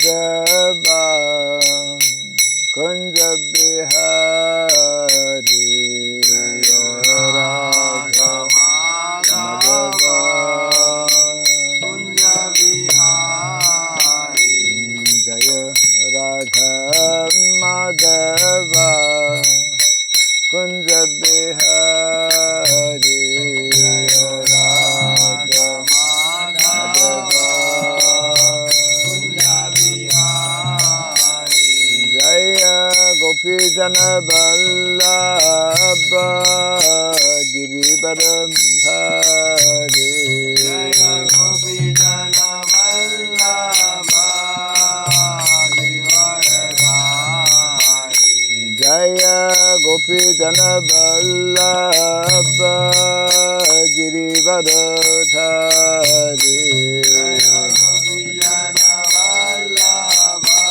Madhava Kunja Bihari Jaya Radha Madhava Kunja Bihari Jaya Radha Madhava Kunja Bihari Jaya Radha Madhava Kunja Bihari Jaya Gopi Jana Vallabha Girivaram Dhari Jaya Gopi Jana Vallabha Jaya Gopi Jana Vallabha Girivaradhari Jaya Gopi Jana Vallabha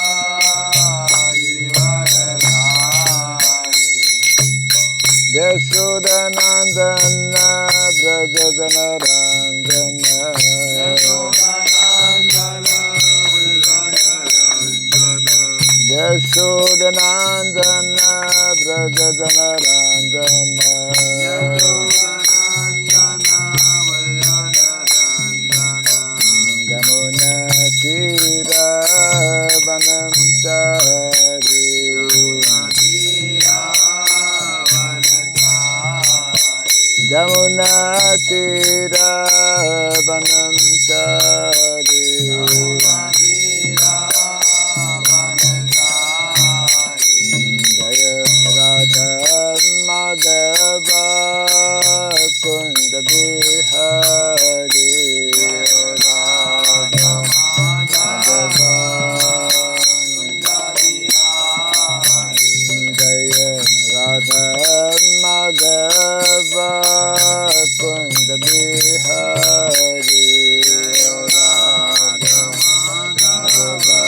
Girivaradhari Yashodanandana Brajadana Ranjana Yashodanandana Brajadana Ranjana Yamuna Tira Vanam Chari Yamuna Tira Vanam Chari Radha Madhava Kunja Bihari Radha Madhava Kunja Bihari Jaya Radha Madhava Kunja Bihari Radha Madhava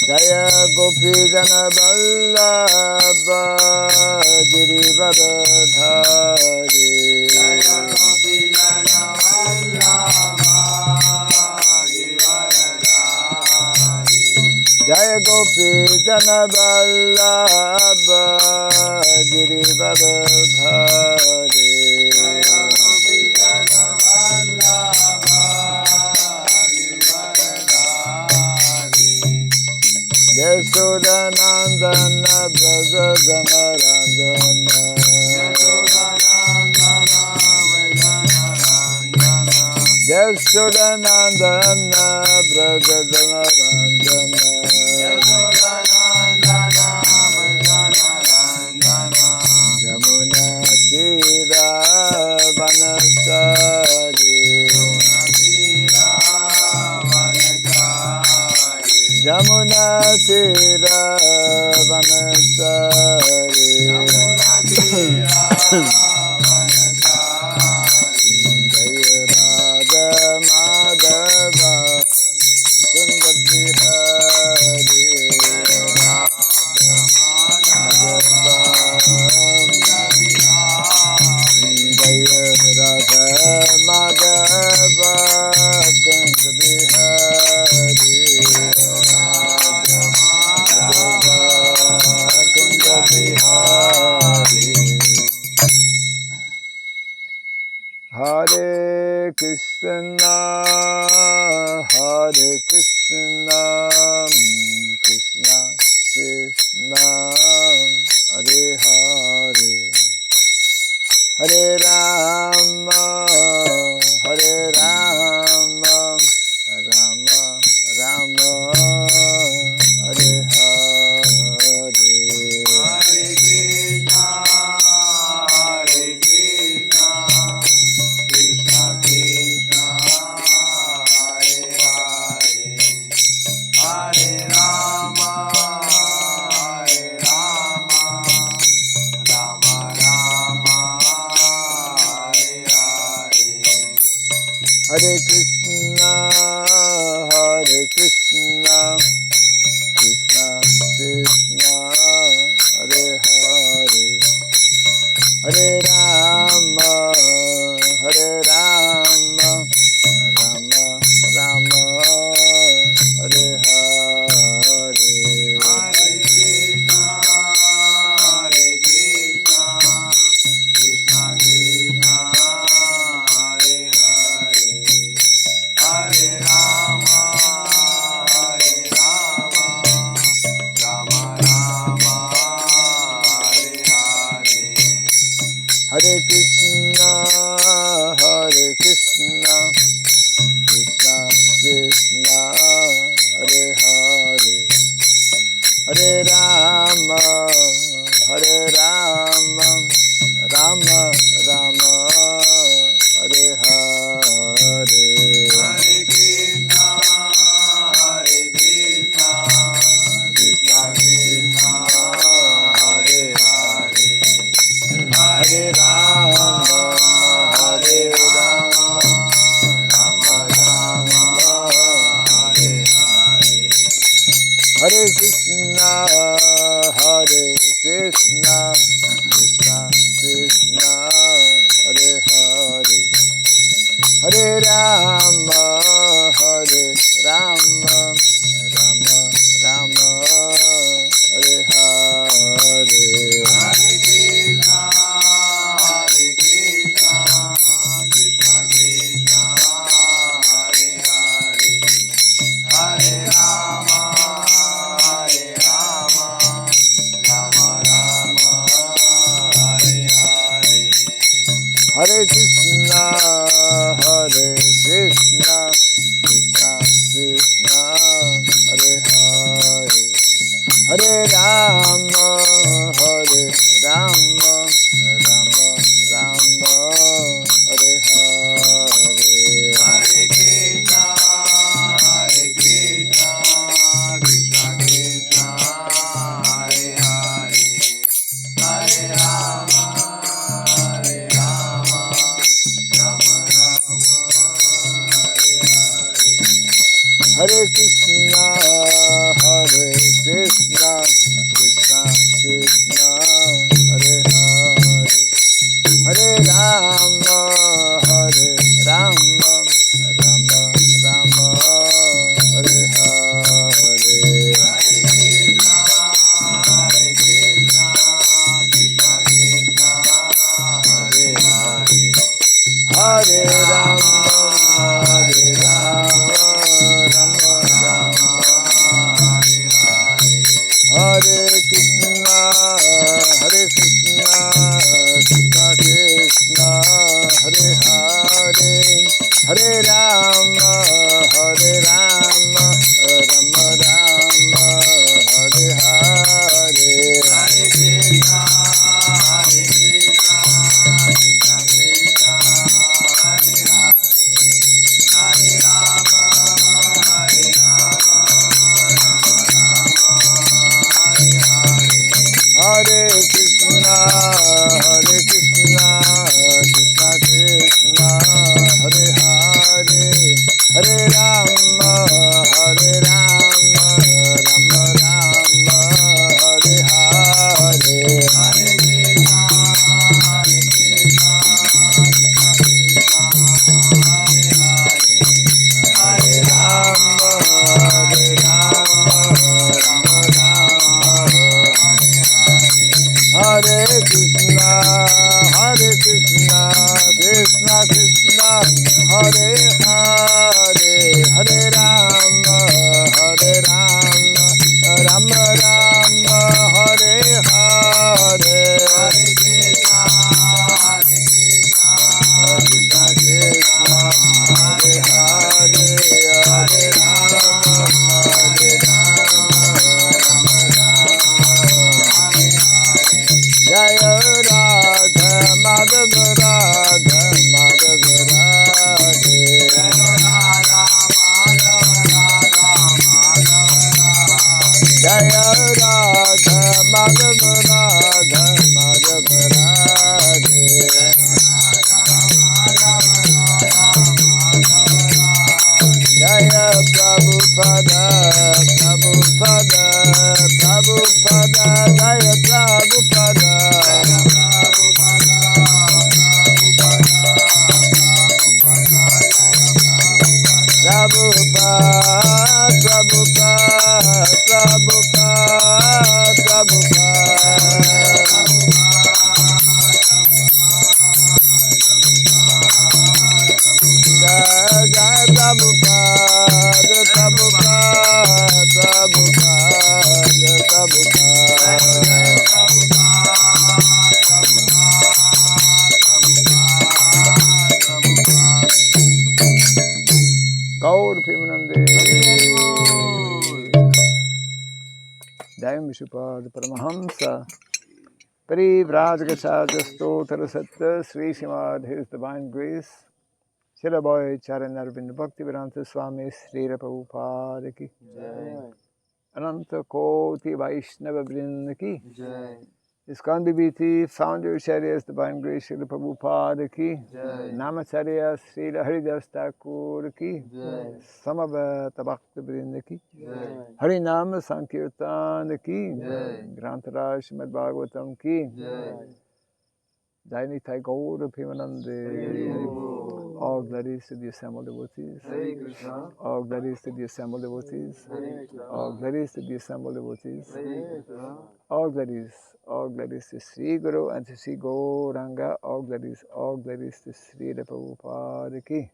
Jaya Gopi Jana Vallabha Girivaradhari Jaya Gopi Jana Vallabha Girivaradhari Jaya Gopi Jana Vallabha Girivaradhari Jaya Gopi Jana Vallabha Yashodanandana Brajadana Ranjana Yashodanandana Brajadana Ranjana Yamuna Tira Vanachari Yamuna Tira Vanachari Jaya Radha Madhava Kunja Bihari Madhava Jaya Radha Madhava Kunja Bihari Hare Krishna, Hare Krishna, Krishna Krishna, Hare Hare, Hare Rama, Hare Rama, Rama Rama, Hare Hare, Hare Krishna, Hare Krishna, Krishna Krishna, Hare Hare, Hare Rama, Hare Rama, Rama Rama, Hare Hare, Hare Krishna, Hare Krishna, Krishna Krishna, Hare Hare, Hare Rama, Hare Rama, Rama Krishna, Krishna Krishna, Hare Hare, Hare Rama, Hare Rama, Rama Rama, Hare Hare, Hare Krishna, Hare Krishna, Krishna Krishna, Hare Hare, Hare Rama, Hare Rama, Rama Rama, Hare Hare, Hare Krishna, Hare Krishna, Krishna Krishna, Hare Hare, Hare Rama, Hare Rama, Rama Rama, Hare Hare, Hare Krishna, Hare Krishna, Krishna Krishna, Hare Hare, Hare Rama, Hare Rama, Rama Rama, Hare Hare, Hare Krishna, Hare Krishna, Krishna Krishna, Hare Hare, Hare Rama, Hare Rama, Rama Rama, Hare Hare, Hare Krishna, Hare Krishna, Krishna Krishna, Hare Hare, Hare Rama, Hare Rama, Rama Rama, Hare Hare, Hare Krishna, Hare Krishna, Krishna Krishna, Hare Hare, Hare Rama, Hare Rama, Rama Rama, Hare Hare, Hare Krishna, Hare Krishna, Krishna Krishna, Hare Hare, Hare Rama, Hare Rama, Rama Rama, Hare Hare, Hare Krishna, Hare Krishna, Krishna Krishna, Hare Hare, Hare Rama, Hare Rama, Rama Rama, Hare Hare, Hare Krishna, Hare Krishna, Krishna Krishna, Hare Hare, Hare Rama, Hare Rama, Rama Rama, Hare Hare, Hare Krishna, Hare Krishna, Krishna Krishna, Hare Hare, Hare Rama, Hare Rama, Rama Rama, Hare Hare, Hare Krishna, Hare Krishna, Krishna Krishna, Hare Hare, Hare Rama, Hare Rama, Rama Rama, Hare Hare, Jaya Radha Madhava Radha Madhava Radhe, Jaya Radha Madhava Radha Madhava Radhe, Jaya Radha Madhava Radha Madhava Radhe, Jaya Prabhupada, Prabhupada, Prabhupada, Jaya Prabhupada, Jaya Prabhupada, Prabhupada, Prabhupada, Prabhupada, Prabhupada, Jaya Prabhupada, Prabhupada, Prabhupada, Prabhupada, Gaur Pimanande, Jai Vishupad Paramahamsa, Parivrajagacharya Stotra Satya Sri Srimad His Divine Grace, Shiraboy Charan Arvind Bhakti Vedanta Swami Sri Prabhupada ki Jai, Ananta Koti Vaishnava Vrinda ki Jai, ISKCON BBT, founder Acharya's Divine Grace Srila Prabhupada ki, Namacharya Srila Haridas Thakur ki, Samaveta Bhakta Vrinda ki, Harinama Sankirtan ki, Grantaraj Srimad Bhagavatam ki, Jainitai Gaura Premanande. All glories to the assembled devotees. All glories to the assembled devotees. All glories to the assembled devotees. All glories to Sri Guru and to Sri Gauranga. All glories to Sri Prabhupada ki.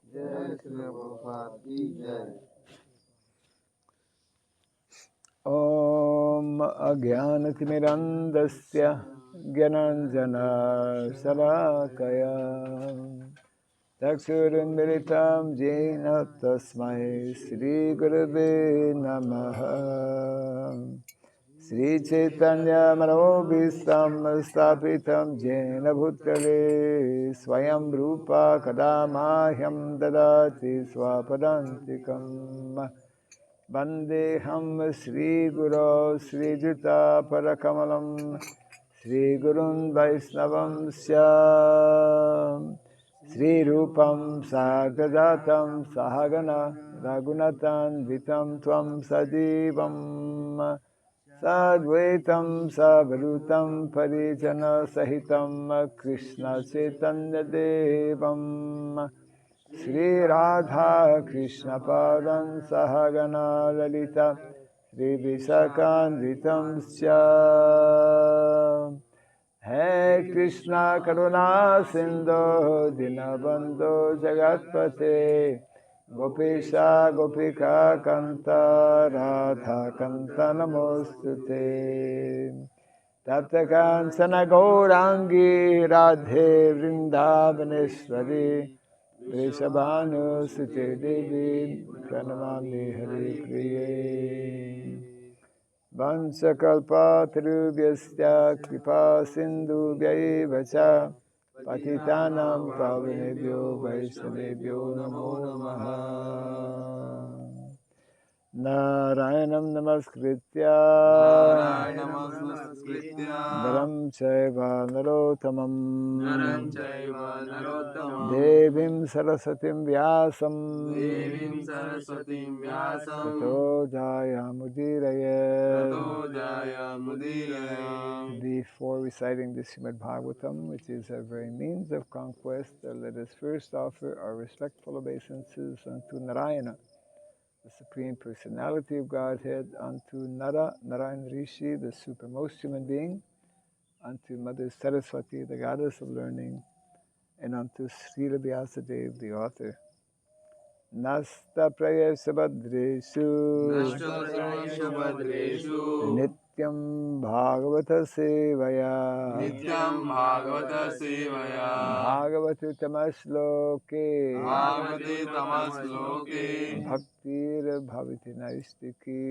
Om Agyanatimirandasya Gyananjana Salakaya Chakshurunmilitam Jena Tasmai Sri Gurave Namaha Sri Chaitanya Manobhistam Stapitam Jena Bhutale Swayam Rupa Kadamahyam Dadati Swapadantikam Vandeham Sri Guru Sri Juta Parakamalam Sri Gurun Vaisnavam Syam Sri Rupam Sagadatam Sahagana Ragunatan Vitam Tvam Sadivam Sadvaitam Savarutam Parijana Sahitam Krishna Chaitanya Devam Sri Radha Krishna Padam Sahagana Lalita Sri Visakanvitam Syam Hey Krishna Karuna Sindhu Dinabandhu Jagatpate Gopesha Gopika Kanta Radha Kanta Namostute Tapta Kansana Gaurangi Radhe Vrindavaneshwari Vrishabhanu Sute Devi Pranamami Hari Priye Vansakalpa Tarubhyasya Kripa Sindhu Vyaivacha Patitanam Pavanebhyo Vaishnavebhyo Namo Namaha Narayanam Namaskritya Naram Chaiva Narottamam Devim Sarasatim Vyasam Tato Jayamudiraye. Before reciting the Srimad Bhagavatam, which is our very means of conquest, let us first offer our respectful obeisances unto Narayana, the Supreme Personality of Godhead, unto Narayan Rishi, the supermost human being, unto Mother Saraswati, the goddess of learning, and unto Srila Vyasadeva, the author. Nasta Prayasabhadreshu Nityam Bhagavata Sevaya Bhagavati Tamasloke Bhaktir Bhavati Naistiki.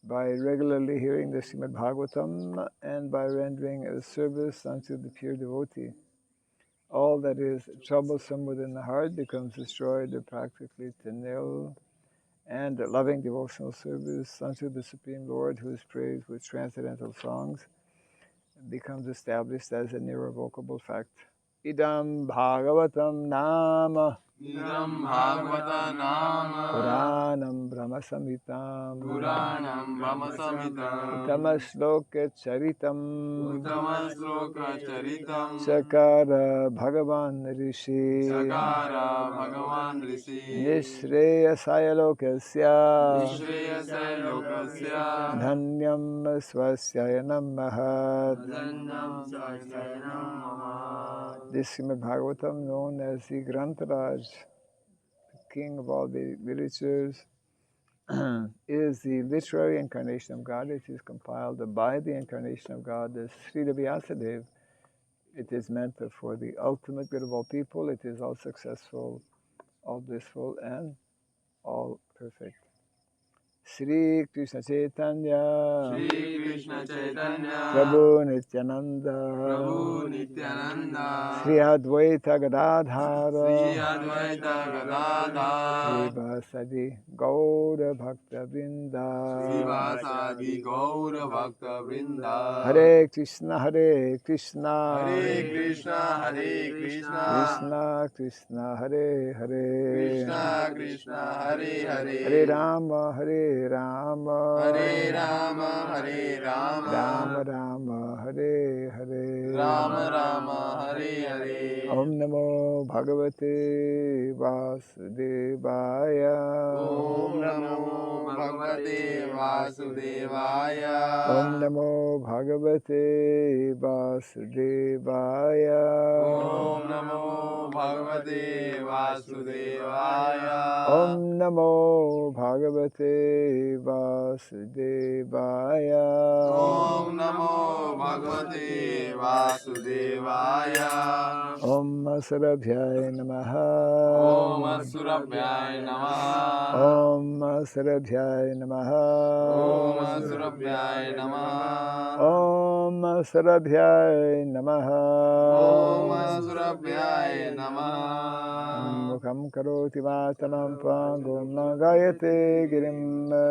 By regularly hearing the Srimad Bhagavatam and by rendering a service unto the pure devotee, all that is troublesome within the heart becomes destroyed or practically to nil, and loving devotional service unto the Supreme Lord, who is praised with transcendental songs, becomes established as an irrevocable fact. Idam Bhagavatam Nama Puranam Brahma Samhitam Uttama Shloka Charitam Sakara Bhagavan Rishi Nishreyasaya Lokasya Dhanyam Swasyayanam Mahat. This Srimad Bhagavatam, known as the Grantaraj, the king of all the literatures, is the literary incarnation of God. It is compiled by the incarnation of God, the Srila Vyasadeva. It is meant for the ultimate good of all people. It is all successful, all blissful, and all perfect. Sri Krishna Chaitanya, Shri Krishna Chaitanya, Prabhu Nityananda, Prabhu Nityananda, Sri Advaita Gadadhara, Sri Advaita Gadadhara, Sri Vasadi Gaura Bhakta Vrinda, Sri Vasadi Gaura Bhakta Vrinda. Hare Krishna, Hare Krishna, Hare Krishna, Hare Krishna, Krishna Krishna, Hare Hare, Krishna Krishna, Hare Hare, Hare Rama, Hare Rama, Hare Rama, Hare Rama, Rama Rama, Hare Hare, Rama Rama, Hare Hare. Om Namo Bhagavate Vasudevaya, Om Namo Bhagavate Vasudevaya. Om Namo Bhagavate Vasudevaya, Om Namo Bhagavate Vasudevaya. Om Namo Bhagavate Vasudevaya, Om Namo Bhagavate Vasudevaya. Om Sarabhyaya Namaha, Om Asurabhyaya Namaha. Om Sarabhyaya Namaha, Om Asurabhyaya Namaha. Om Sarabhyaya Namaha, Om Asurabhyaya Namaha. Mukam karoti vatanam pangum nagayate girim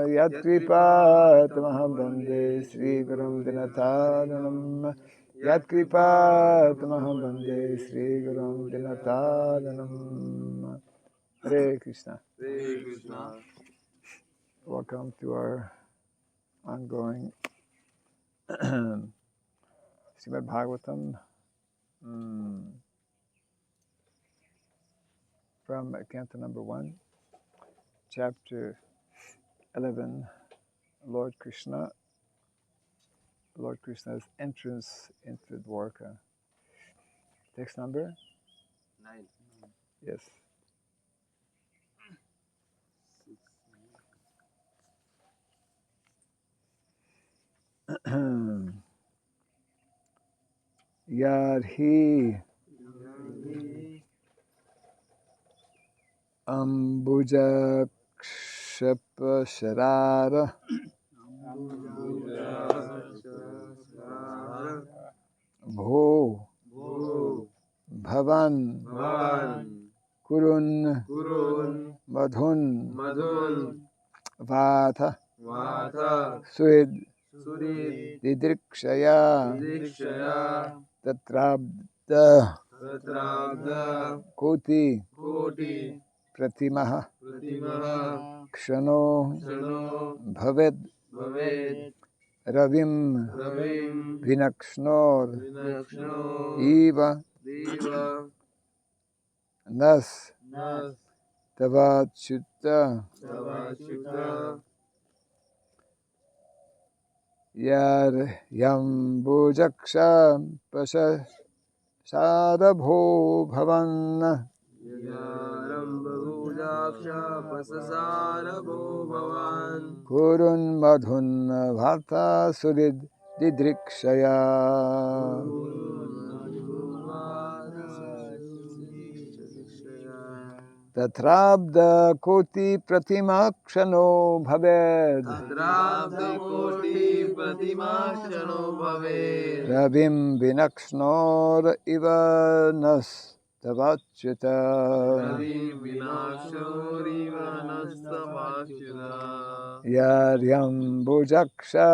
yatkripatamaham bande Sri Gurum Dinataranam, yatkripatamaham bande Sri Gurum Dinataranam. Hare Krishna. Hare Krishna. Welcome to our ongoing Srimad Bhagavatam from Canto number 1, chapter 11, Lord Krishna's entrance into Dwarka. Text number? 9. Yes. Yadhi Ambuja Kshepa Sharara Bho Bhavan Kurun Madhun Vata Suid Didrikshaya Tatrabda Koti Pratimaha Kshano Bhaved Ravim Vinakshnor Eva Nas Tavachutta Yar Yambujaksha Pasha Sadabho Bhavan Kurun Madhun Vata Surid Didrikshaya Tatrabda Koti Pratimakshano Bhaved Ravim Vinakshnor Ivanas Tavachyuta Yaryam Bujaksha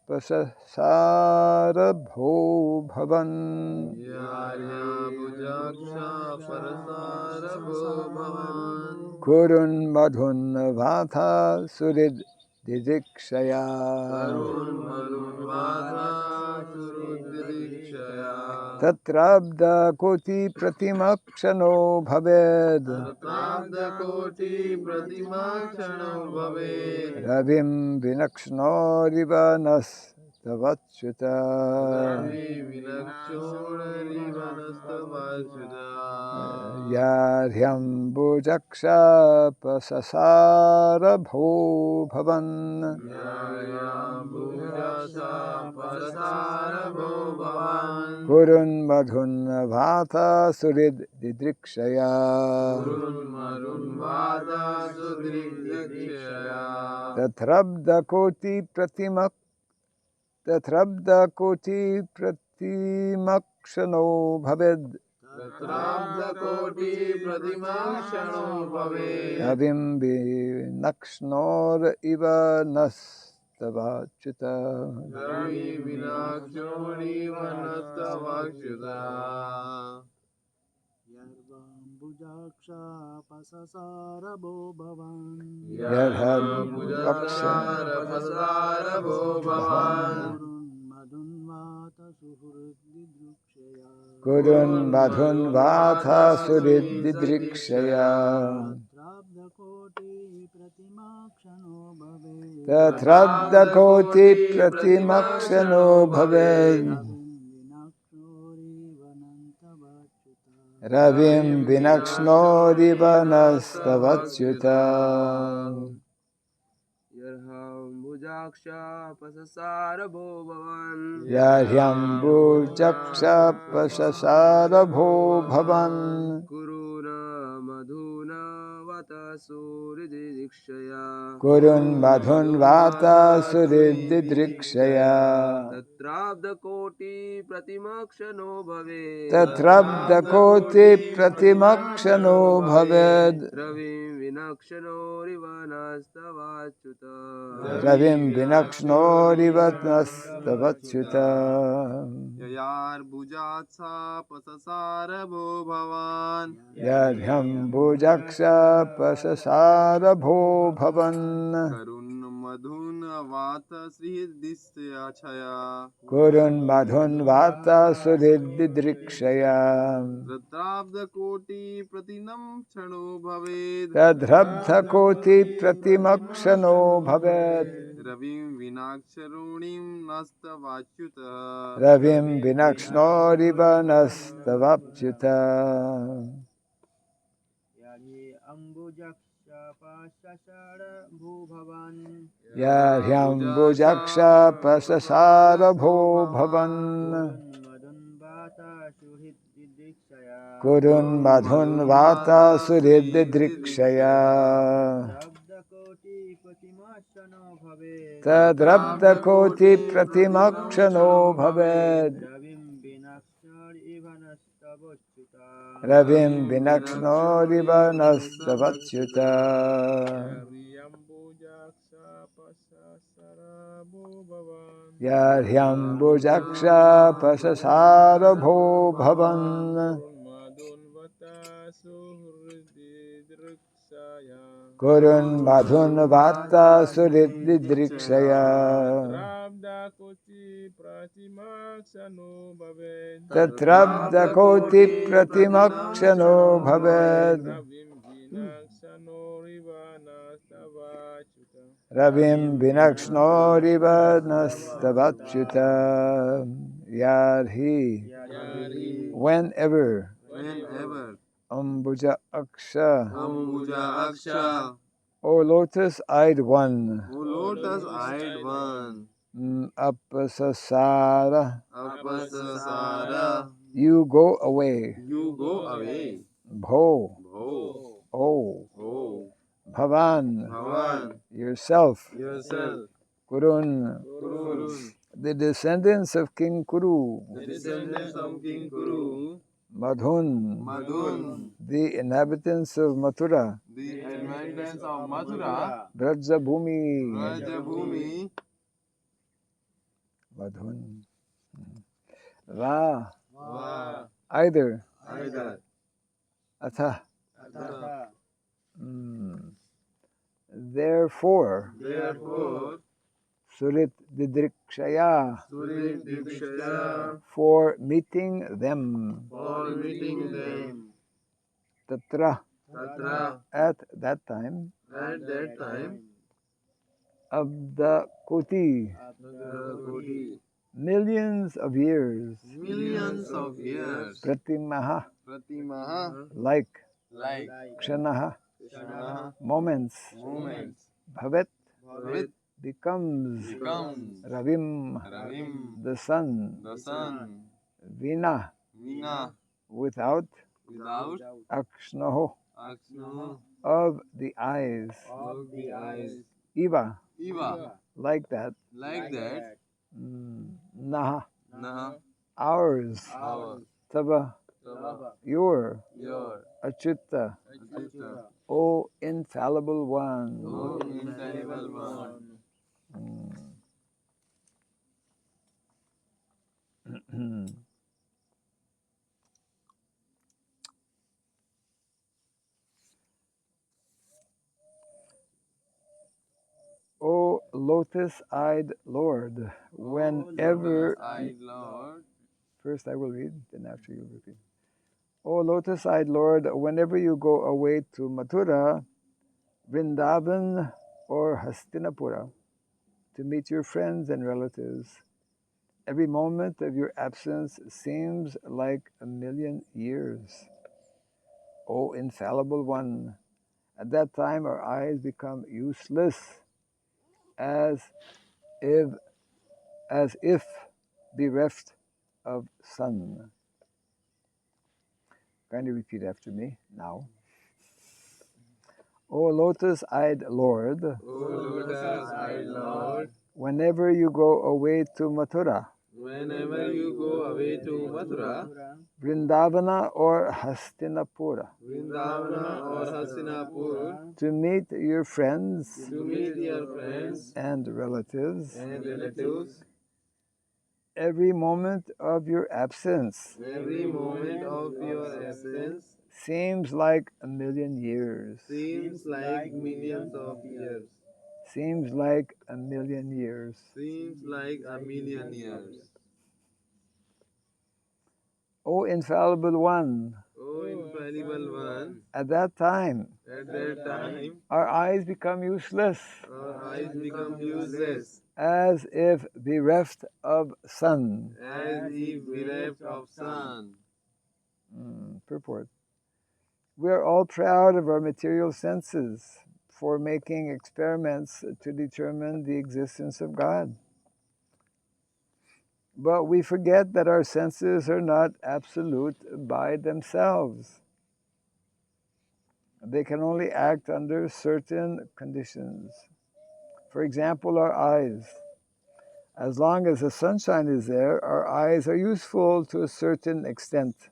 Pasasara Bho Bhavan Kurun Madhun Vata Surid Didikshaya Tatrabda Koti Pratimakshano Bhaved Ravim Vinakshnorivanas Tavachyuta Yadhyam Bujaksha Pasasara Bho Bhavan Kurun Madhun Vata Surid Didrikshaya Tatrabda koti pratimakshano bhaved. तत्राब्धकोटि प्रतिमाक्षणो भवेत् Ravim vinakshnor iva nastavachyuta. Ravi विनाक्षोणिव नस्तवाच्युता Yarvambujakshapasasarabho bhavan यर्हम्बुजक्षारपसारभो भवान् Kurun madhun vatha surididrikshaya. Tatrabda koti pratimakshano bhaved. Ravim vinakšnoriva nastavaচ্युता. यर्हम्बुजक्षापससारभो भवान् Yahyambujakshapasasarabho bhavan. कुरुन मधुन वतसुहृदिदीक्षया Kurun madhun vata surididrikshaya. तत्राब्धकोटि प्रतिमक्षणो भवेत् Tatrabda koti pratimakshano bhaved. रविं विनक्षणोरिव नस्तवाच्युता Ravim vinakšnoriva nastavaच्युता. ययार्भुजात्सापससारभो भवान् Yahyambujakshapasasarabho bhavan. करुन् मधुन् वात श्रीहृदिस्यछया Kurun madhun vata surididrikshaya. तत्राब्धकोटि प्रतिनं क्षणो भवेत् Tadhrabdha koti pratimakshano bhavet. रविं विनाक्षरुणिं नस्तवाच्युतः Ravim vinakšnoriva nastavachyuta. Yahyambujakshapasasarabho bhavan. Kurun madhun vata surididrikshaya. Tadrabda koti pratimakshano bhaved. Ravim vinakšnoriva nastavaচ্युता. Yahyambujakshapasasarabho bhavan. Kurun madhun vata surididrikshaya. Tatrabda koti pratimakshano bhaved. Ravim vinakšnoriva nastavaচ্युता. Yadhi. Whenever. Ambuja aksha. O lotus-eyed one. Apasasara. You go away. Bho. Oh. Bhavan. Yourself. Kurun. The descendants of King Kuru. Madhun. The inhabitants of Mathura. Braja Bhumi. Madhun. Va. Either. Atha. Therefore. Surit didrikshaya. For meeting them. Tatra. At that time. Abda Koti. Millions of years. Pratimaha. Like. Kshanaha. Moments. Bhavet. Becomes. Ravim. The sun. Vina. Without. Akshnaho. Of the eyes. Iva, Iva, like that. like that. Naha, Nah, ours. our, Tava, Tava, your. your, Achyuta, Achyuta, O infallible one. O infallible one. O lotus-eyed Lord, whenever... I, Lord, First I will read, then after you repeat. O lotus-eyed Lord, whenever you go away to Mathura, Vrindavan, or Hastinapura to meet your friends and relatives, every moment of your absence seems like a million years. O infallible one, at that time our eyes become useless, as if bereft of sun. Kindly repeat after me now. O lotus-eyed Lord, O lotus-eyed Lord, whenever you go away to Mathura, whenever you go away to Mathura, Vrindavana or Hastinapura, Vrindavana or Hastinapur, to meet your friends to meet your friends and relatives, and relatives, every moment of your absence every moment of your absence seems like a million years. seems like millions of years. Seems like a million years. Seems like a million years. O infallible one, O infallible one, at that time at that time our eyes become useless, our eyes become useless, as if bereft of sun. as if bereft of sun. Purport. We are all proud of our material senses for making experiments to determine the existence of God. But we forget that our senses are not absolute by themselves. They can only act under certain conditions. For example, our eyes. As long as the sunshine is there, our eyes are useful to a certain extent.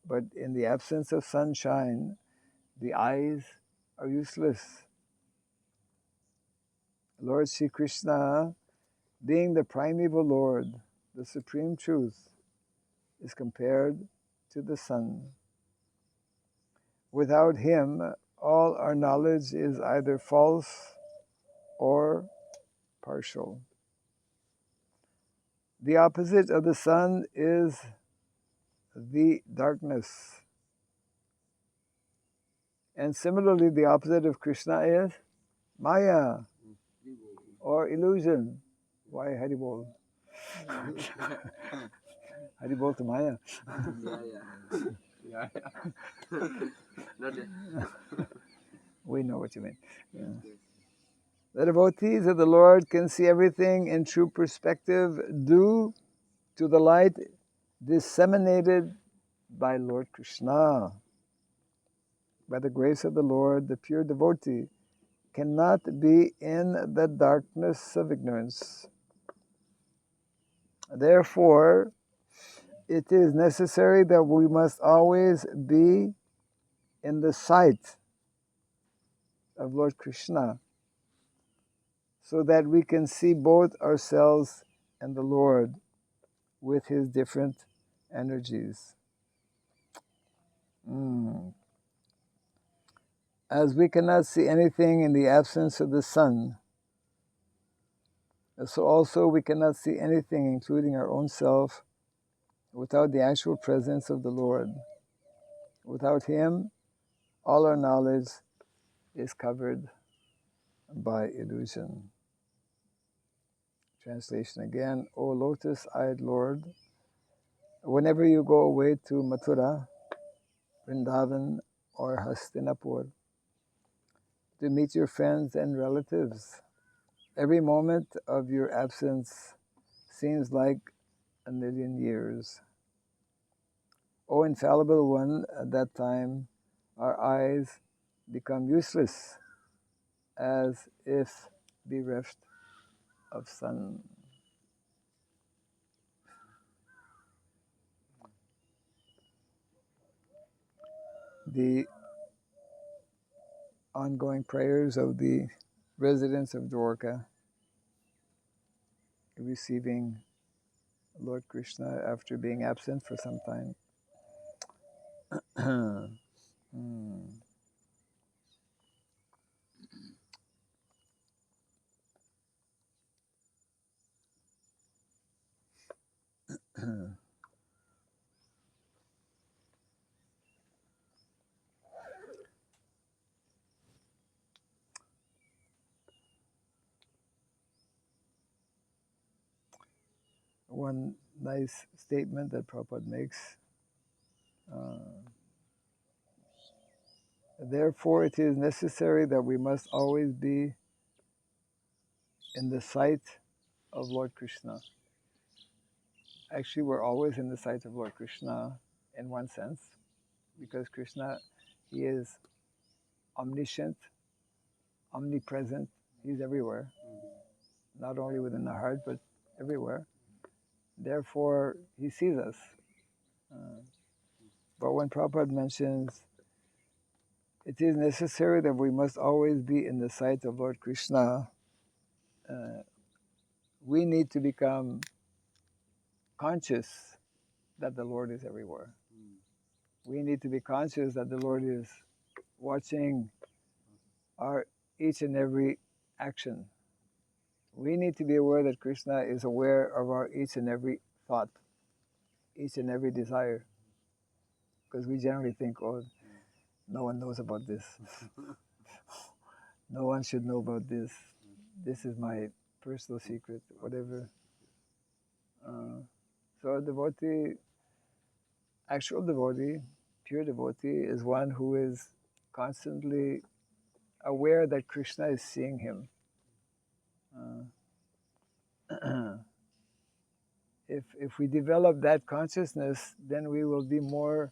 But in the absence of sunshine, the eyes are useless. Lord Sri Krishna, being the primeval Lord, the supreme truth, is compared to the sun. Without him, all our knowledge is either false or partial. The opposite of the sun is the darkness. And similarly, the opposite of Krishna is Maya, or illusion. Why Haribol? Haribol to Maya. Yeah. Not yet. We know what you mean. Yeah. The devotees of the Lord can see everything in true perspective due to the light disseminated by Lord Krishna. By the grace of the Lord, the pure devotee cannot be in the darkness of ignorance. Therefore, it is necessary that we must always be in the sight of Lord Krishna, so that we can see both ourselves and the Lord with his different energies. As we cannot see anything in the absence of the sun, so also we cannot see anything, including our own self, without the actual presence of the Lord. Without him, all our knowledge is covered by illusion. Translation again. O lotus-eyed Lord, whenever you go away to Mathura, Vrindavan, or Hastinapur to meet your friends and relatives, every moment of your absence seems like a million years. O infallible one, at that time our eyes become useless, as if bereft of sun. The ongoing prayers of the residents of Dwarka receiving Lord Krishna after being absent for some time. One nice statement that Prabhupada makes, therefore it is necessary that we must always be in the sight of Lord Krishna. Actually, we're always in the sight of Lord Krishna in one sense, because Krishna, he is omniscient, omnipresent, he's everywhere, not only within the heart, but everywhere. Therefore, he sees us. But when Prabhupada mentions, it is necessary that we must always be in the sight of Lord Krishna, we need to become conscious that the Lord is everywhere. We need to be conscious that the Lord is watching our each and every action. We need to be aware that Krishna is aware of our each and every thought, each and every desire. Because we generally think, oh, no one knows about this. No one should know about this. This is my personal secret, whatever. So a devotee, actual devotee, pure devotee, is one who is constantly aware that Krishna is seeing him. If we develop that consciousness, then we will be more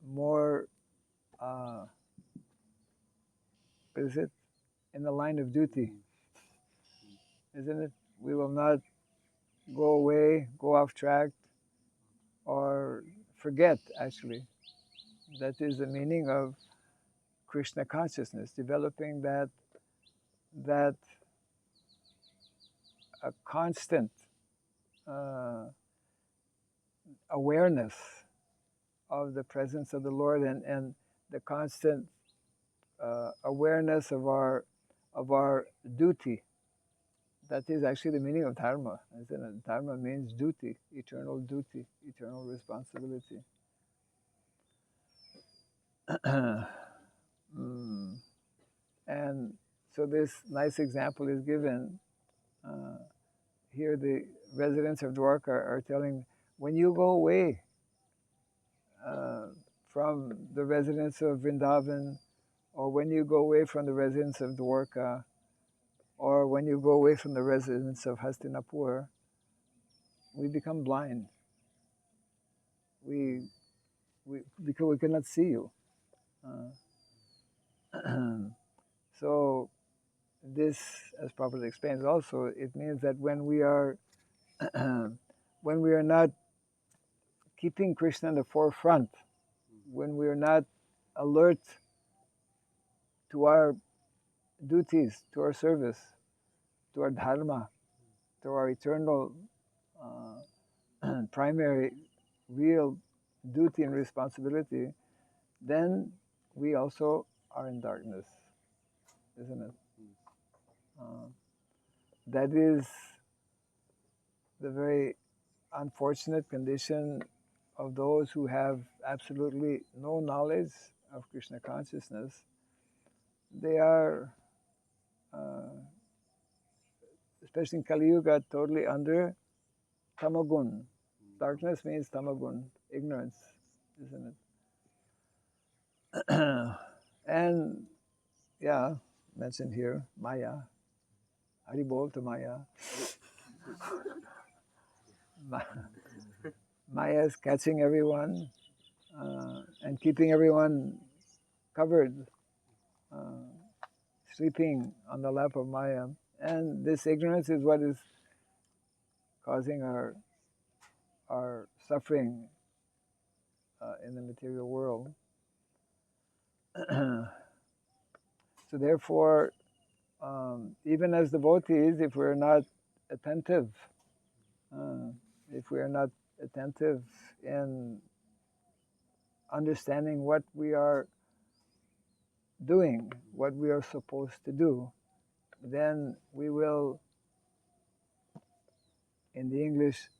what is it, in the line of duty, isn't it? We will not go away, go off track, or forget, actually. That is the meaning of Krishna consciousness, developing that a constant awareness of the presence of the Lord, and the constant awareness of our duty. That is actually the meaning of dharma, isn't it? Dharma means duty, eternal responsibility. And so this nice example is given. Here the residents of Dwarka are telling, when you go away from the residents of Vrindavan, or when you go away from the residents of Dwarka, or when you go away from the residents of Hastinapur, we become blind. Because we cannot see you. So this, as Prabhupada explains also, it means that when we are not keeping Krishna in the forefront, when we are not alert to our duties, to our service, to our dharma, to our eternal primary real duty and responsibility, then we also are in darkness, isn't it? That is the very unfortunate condition of those who have absolutely no knowledge of Krishna consciousness. They are, especially in Kali Yuga, totally under tamagun. Darkness means tamagun, ignorance, isn't it? And yeah, mentioned here, Maya. Haribol to Maya. Maya is catching everyone and keeping everyone covered. sleeping on the lap of Maya. And this ignorance is what is causing our suffering in the material world. So therefore, even as devotees, if we're not attentive, in understanding what we are doing, what we are supposed to do, then we will, in the English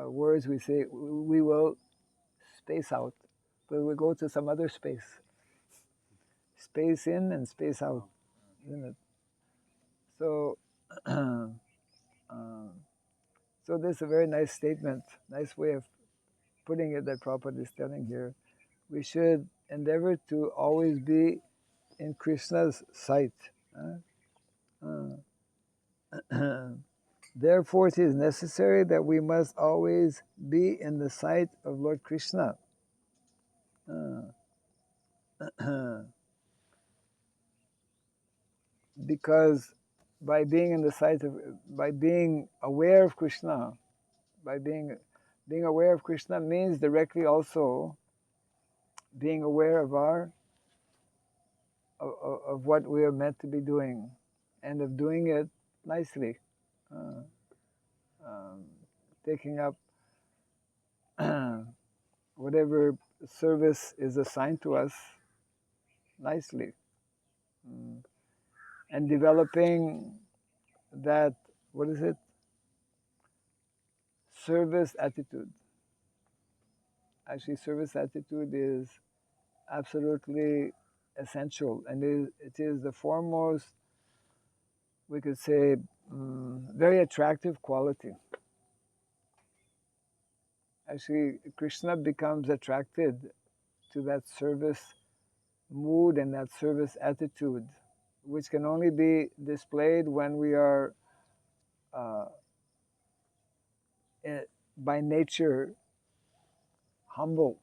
words we say, we will space out. But we go to some other space. Space in and space out, isn't it? So, so this is a very nice statement, nice way of putting it that Prabhupada is telling here. We should endeavor to always be in Krishna's sight. Therefore, it is necessary that we must always be in the sight of Lord Krishna. Because by being in the sight of, by being aware of Krishna, by being aware of Krishna means directly also being aware of of what we are meant to be doing, and of doing it nicely, taking up whatever service is assigned to us nicely, and developing that, what is it? Service attitude. Actually, service attitude is absolutely essential, and it is the foremost, we could say, very attractive quality. Actually, Krishna becomes attracted to that service mood and that service attitude, which can only be displayed when we are by nature humble.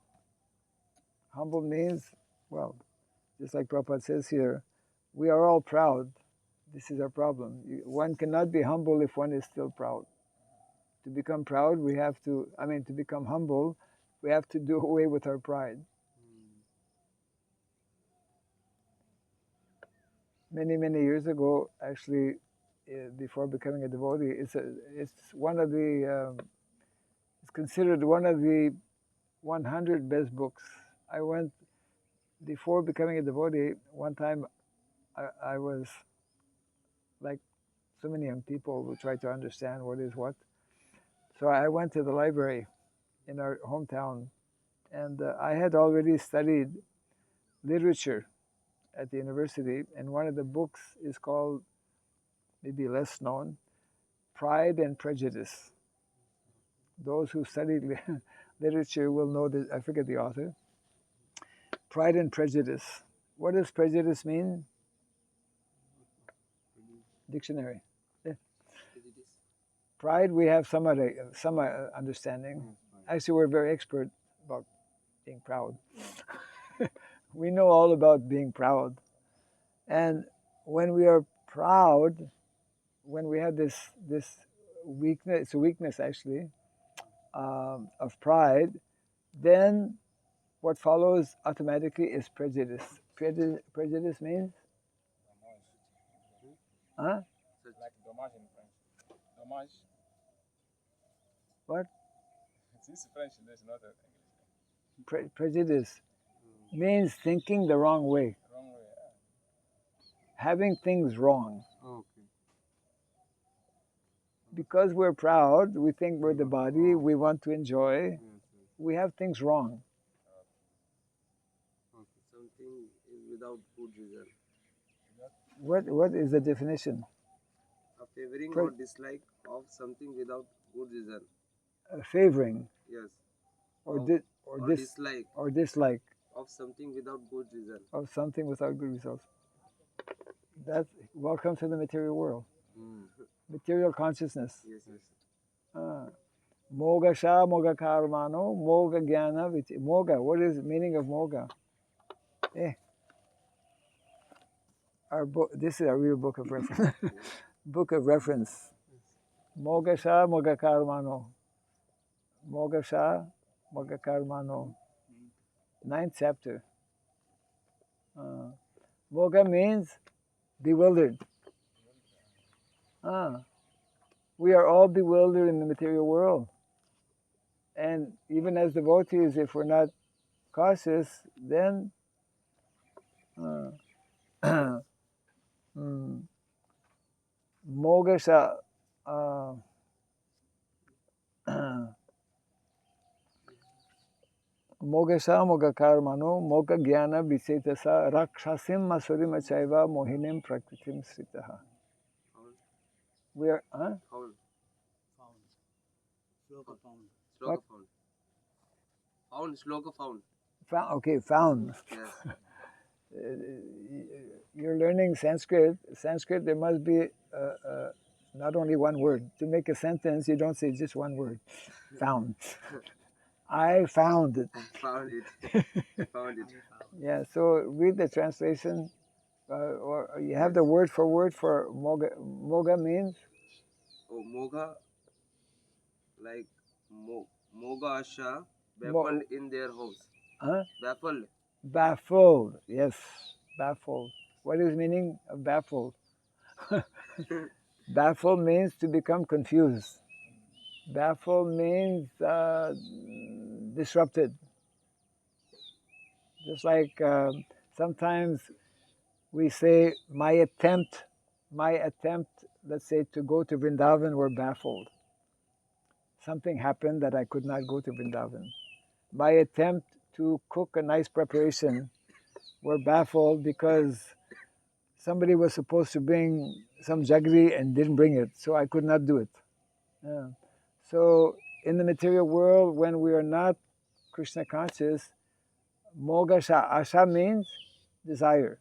Humble means, well, just like Prabhupada says here, we are all proud. This is our problem. One cannot be humble if one is still proud. To become proud, we have to, to become humble, we have to do away with our pride. Many, many years ago, actually, before becoming a devotee, it's one of the, it's considered one of the 100 best books. I went, before becoming a devotee, one time I was like so many young people who try to understand what is what. So I went to the library in our hometown, and I had already studied literature at the university, and one of the books is called, maybe less known, Pride and Prejudice. Those who studied literature will know that, I forget the author. Pride and Prejudice. What does prejudice mean? Dictionary. Yeah. Pride, we have some understanding. Actually, we're very expert about being proud. We know all about being proud. And when we are proud, when we have this weakness, it's a weakness actually, of pride, then what follows automatically is prejudice. Prejudice means? Huh? Like dommage in French. Dommage. What? It's French, there's not English. Prejudice means thinking the wrong way. Wrong way, yeah. Having things wrong. Okay. Because we're proud, we think we're the body, we want to enjoy, Yes. we have things wrong. Okay. Something is without good reason. What is the definition? A favoring or dislike of something without good reason. Favoring. Yes. Or dislike of something without good reason. of something without good results. That, welcome to the material world. Material consciousness. Yes, yes. Moga sha moga karmano, moga jnana viti. Moga, what is the meaning of moga? our book. This is our real book of reference. Book of reference. Mogasha Mogakarmano. Mogasha Mogakarmano. 9th chapter. Moga means bewildered. We are all bewildered in the material world. And even as devotees, if we're not cautious, then Mogasha Mogasha Mogakarmano Moga Jnana Visetasa Rakshasim Masurim Achaiva Mohinim Prakritim Sritaha. We are Found. Sloka found. Sloka found. Found. Sloka found. found. Okay, found. Yes. You're learning Sanskrit. Sanskrit, there must be not only one word. To make a sentence, you don't say just one word. Found. I found it. Found it. I found it. Yeah, so read the translation, or you have the word for Moga. Moga means? Oh, Moga, like Moga Asha, baffled in their house. Huh? Baffled. Baffled, yes, baffled. What is meaning of baffled? Baffled means to become confused. Baffled means disrupted. Just like sometimes we say, my attempt, let's say, to go to Vrindavan were baffled. Something happened that I could not go to Vrindavan. My attempt to cook a nice preparation were baffled because somebody was supposed to bring some jaggery and didn't bring it, so I could not do it. Yeah. So in the material world, when we are not Krishna conscious, Mogasha, Asha means desire,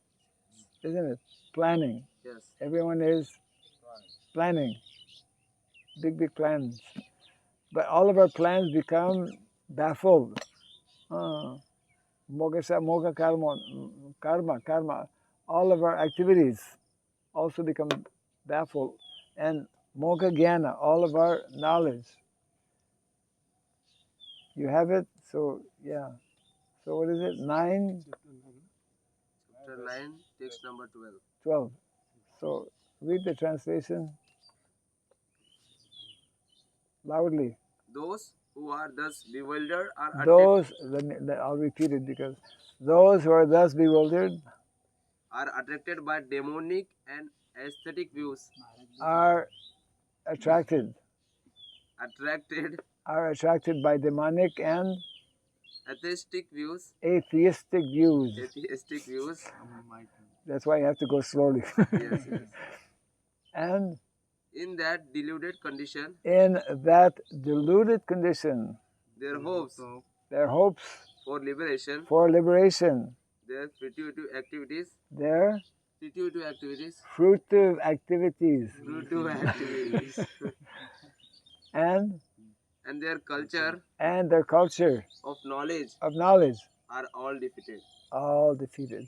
isn't it? Planning. Yes. Everyone is planning, big plans. But all of our plans become baffled. Mogasha, Moga karma. All of our activities also become baffled. And Moga Jnana, all of our knowledge. You have it? So, yeah. So what is it? 9? Chapter 9, text number 12. 12. So read the translation loudly. Those who are thus bewildered are I'll repeat it because those who are thus bewildered attracted by demonic and aesthetic views. Are attracted by demonic and atheistic views. Atheistic views. That's why you have to go slowly. Yes. And in that deluded condition, their hopes for liberation, their fruitive activities, and their culture of knowledge are all defeated.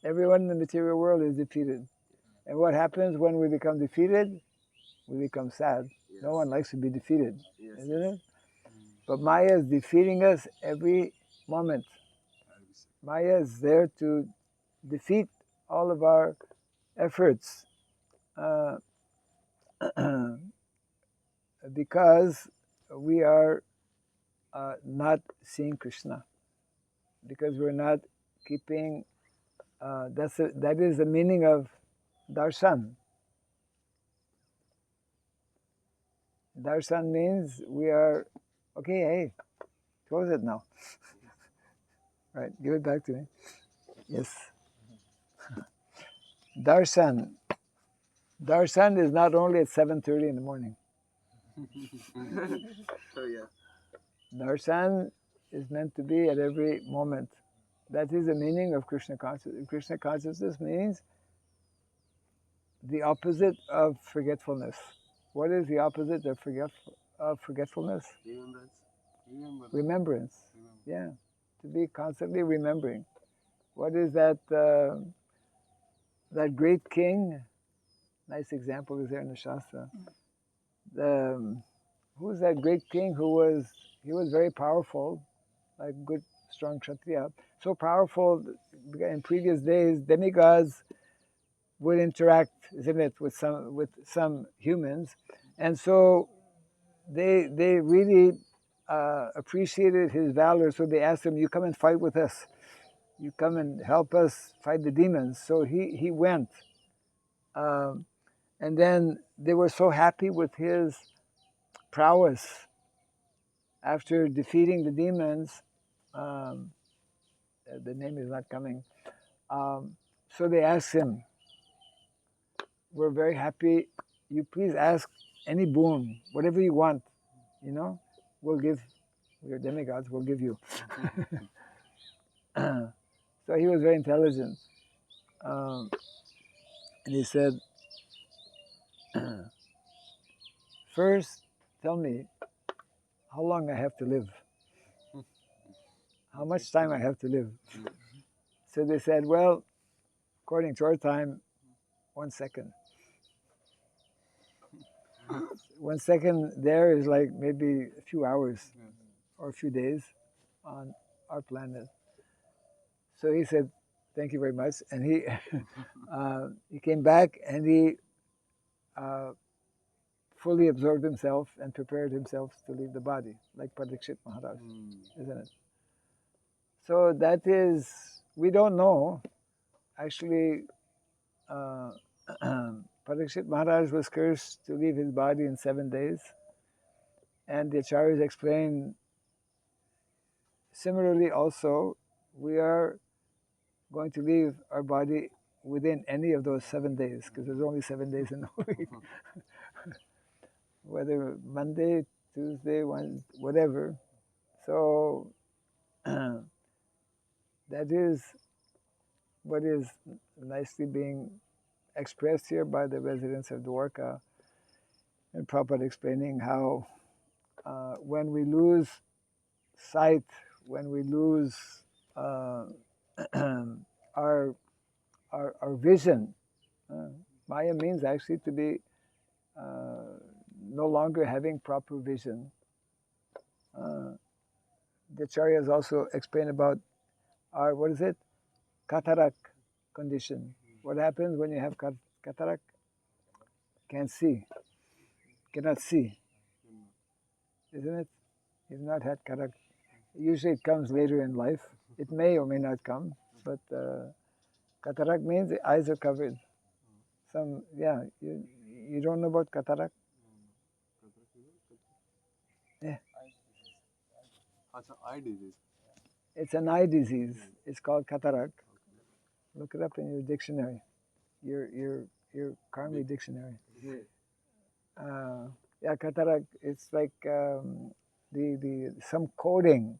Everyone in the material world is defeated. And what happens when we become defeated? We become sad. Yes. No one likes to be defeated, Yes. isn't it? But Maya is defeating us every moment. Maya is there to defeat all of our efforts because we are not seeing Krishna, because we're not keeping. That is the meaning of darshan. Darshan means we are okay. Hey, close it now. Right, give it back to me. Yes. Darshan. Darshan is not only at 7:30 in the morning. So yeah. Darshan is meant to be at every moment. That is the meaning of Krishna consciousness. Krishna consciousness means the opposite of forgetfulness. What is the opposite of forgetfulness? Remembrance. Yeah, to be constantly remembering. What is that? that great king, nice example is there in the Shastra. Who's that great king he was very powerful, like good, strong Kshatriya. So powerful, in previous days, demigods would interact, isn't it, with some humans. And so they really appreciated his valor, so they asked him, you come and fight with us. You come and help us fight the demons. So he went. And then they were so happy with his prowess after defeating the demons. The name is not coming. So they asked him, we're very happy. You please ask any boon, whatever you want, we'll give. We're demigods, we'll give you. So he was very intelligent. And he said, first, tell me how long I have to live. How much time I have to live. So they said, well, according to our time, 1 second. 1 second there is like maybe a few hours or a few days on our planet. So he said, thank you very much. And he came back and he fully absorbed himself and prepared himself to leave the body, like Parikshit Maharaj, isn't it? So that is, we don't know. Actually, Parikshit Maharaj was cursed to leave his body in 7 days. And the Acharyas explain, similarly also, we are going to leave our body within any of those 7 days, because there's only 7 days in a week. Whether Monday, Tuesday, Wednesday, whatever. So that is what is nicely being expressed here by the residents of Dwarka, and Prabhupada explaining how when we lose sight, when we lose our vision, Maya means actually to be no longer having proper vision. The Acharyas also explain about our, what is it? Cataract condition. What happens when you have cataract? Can't see. Cannot see. Isn't it? You've not had cataract. Usually it comes later in life. It may or may not come, but cataract means the eyes are covered. You don't know about cataract? Yeah. Eye disease. It's an eye disease. It's called cataract. Look it up in your dictionary, your Karmi dictionary. Cataract. It's like some coating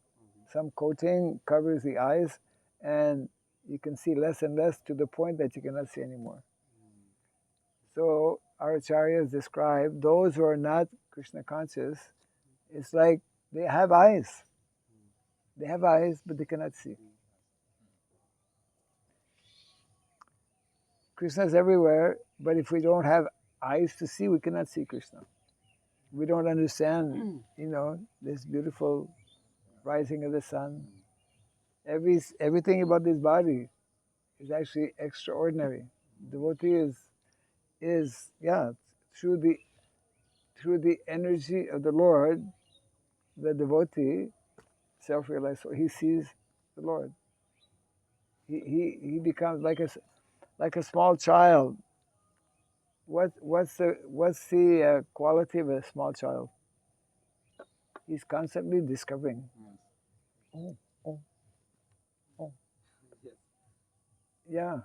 covers the eyes, and you can see less and less to the point that you cannot see anymore. So our acharyas describe those who are not Krishna conscious. It's like they have eyes. They have eyes, but they cannot see. Krishna is everywhere, but if we don't have eyes to see, we cannot see Krishna. We don't understand, this beautiful rising of the sun. Everything about this body is actually extraordinary. Devotee is through the energy of the Lord, the devotee self-realized, so he sees the Lord. He becomes like a small child. What's the quality of a small child? He's constantly discovering. Oh. Yeah.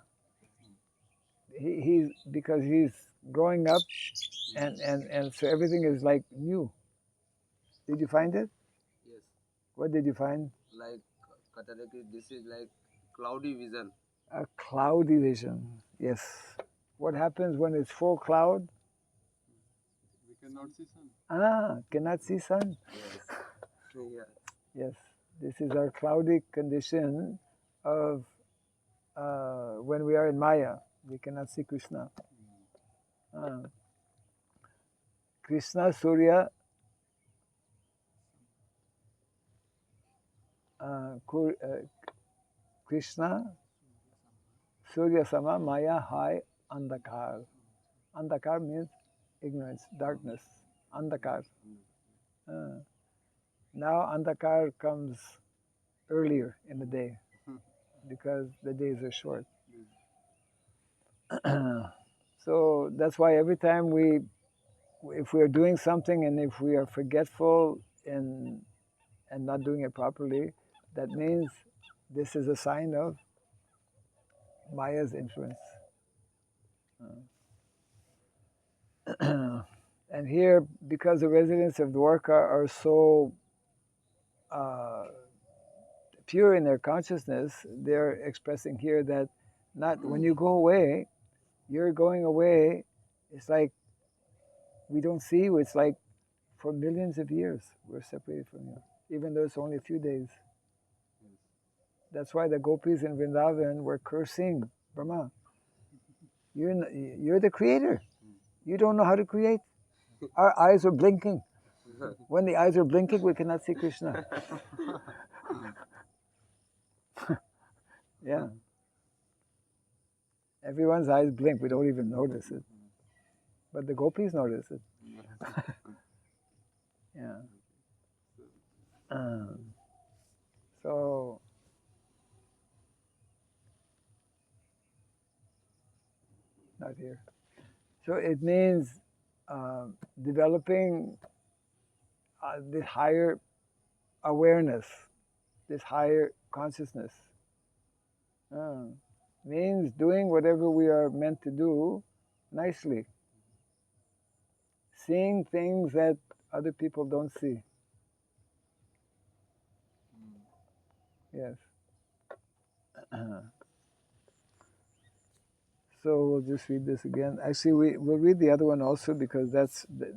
He's because he's growing up, and so everything is like new. Did you find it? Yes. What did you find? Like cataract, this is like cloudy vision. A cloudy vision. Yes. What happens when it's full cloud? We cannot see sun. Cannot see sun? Yes. Yes. This is our cloudy condition of when we are in Maya. we cannot see Krishna. Krishna, Surya, Krishna, Surya Sama, Maya, Hai, Andakar. Andakar means ignorance, darkness. Andakar. Now Andakar comes earlier in the day because the days are short. So that's why every time if we are doing something and if we are forgetful and not doing it properly, that means this is a sign of Maya's influence. And here, because the residents of Dwarka are so pure in their consciousness, they're expressing here that not when you go away, you're going away. It's like we don't see you. It's like for millions of years we're separated from you, even though it's only a few days. That's why the gopis in Vrindavan were cursing Brahma. You're the creator. You don't know how to create. Our eyes are blinking. When the eyes are blinking, we cannot see Krishna. Yeah. Everyone's eyes blink. We don't even notice it. But the gopis notice it. Yeah. So not here. So it means developing this higher awareness, this higher consciousness. Means doing whatever we are meant to do nicely. Seeing things that other people don't see. Yes. So we'll just read this again. Actually, we'll read the other one also because that's the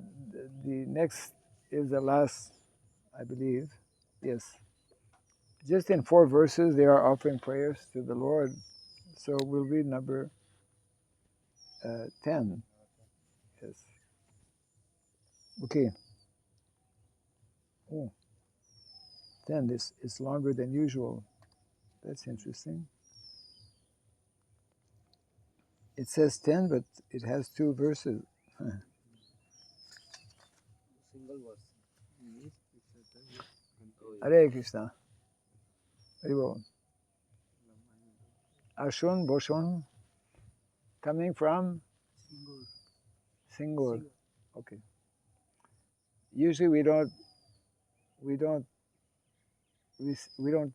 next is the last, I believe. Yes. Just in 4 verses, they are offering prayers to the Lord. So we'll read number 10. Yes. Okay. Oh, 10. This is longer than usual. That's interesting. It says 10, but it has 2 verses. Single verse. Hare Krishna. Haribol. Ashun, Boshun, coming from Singur. Okay. Usually we don't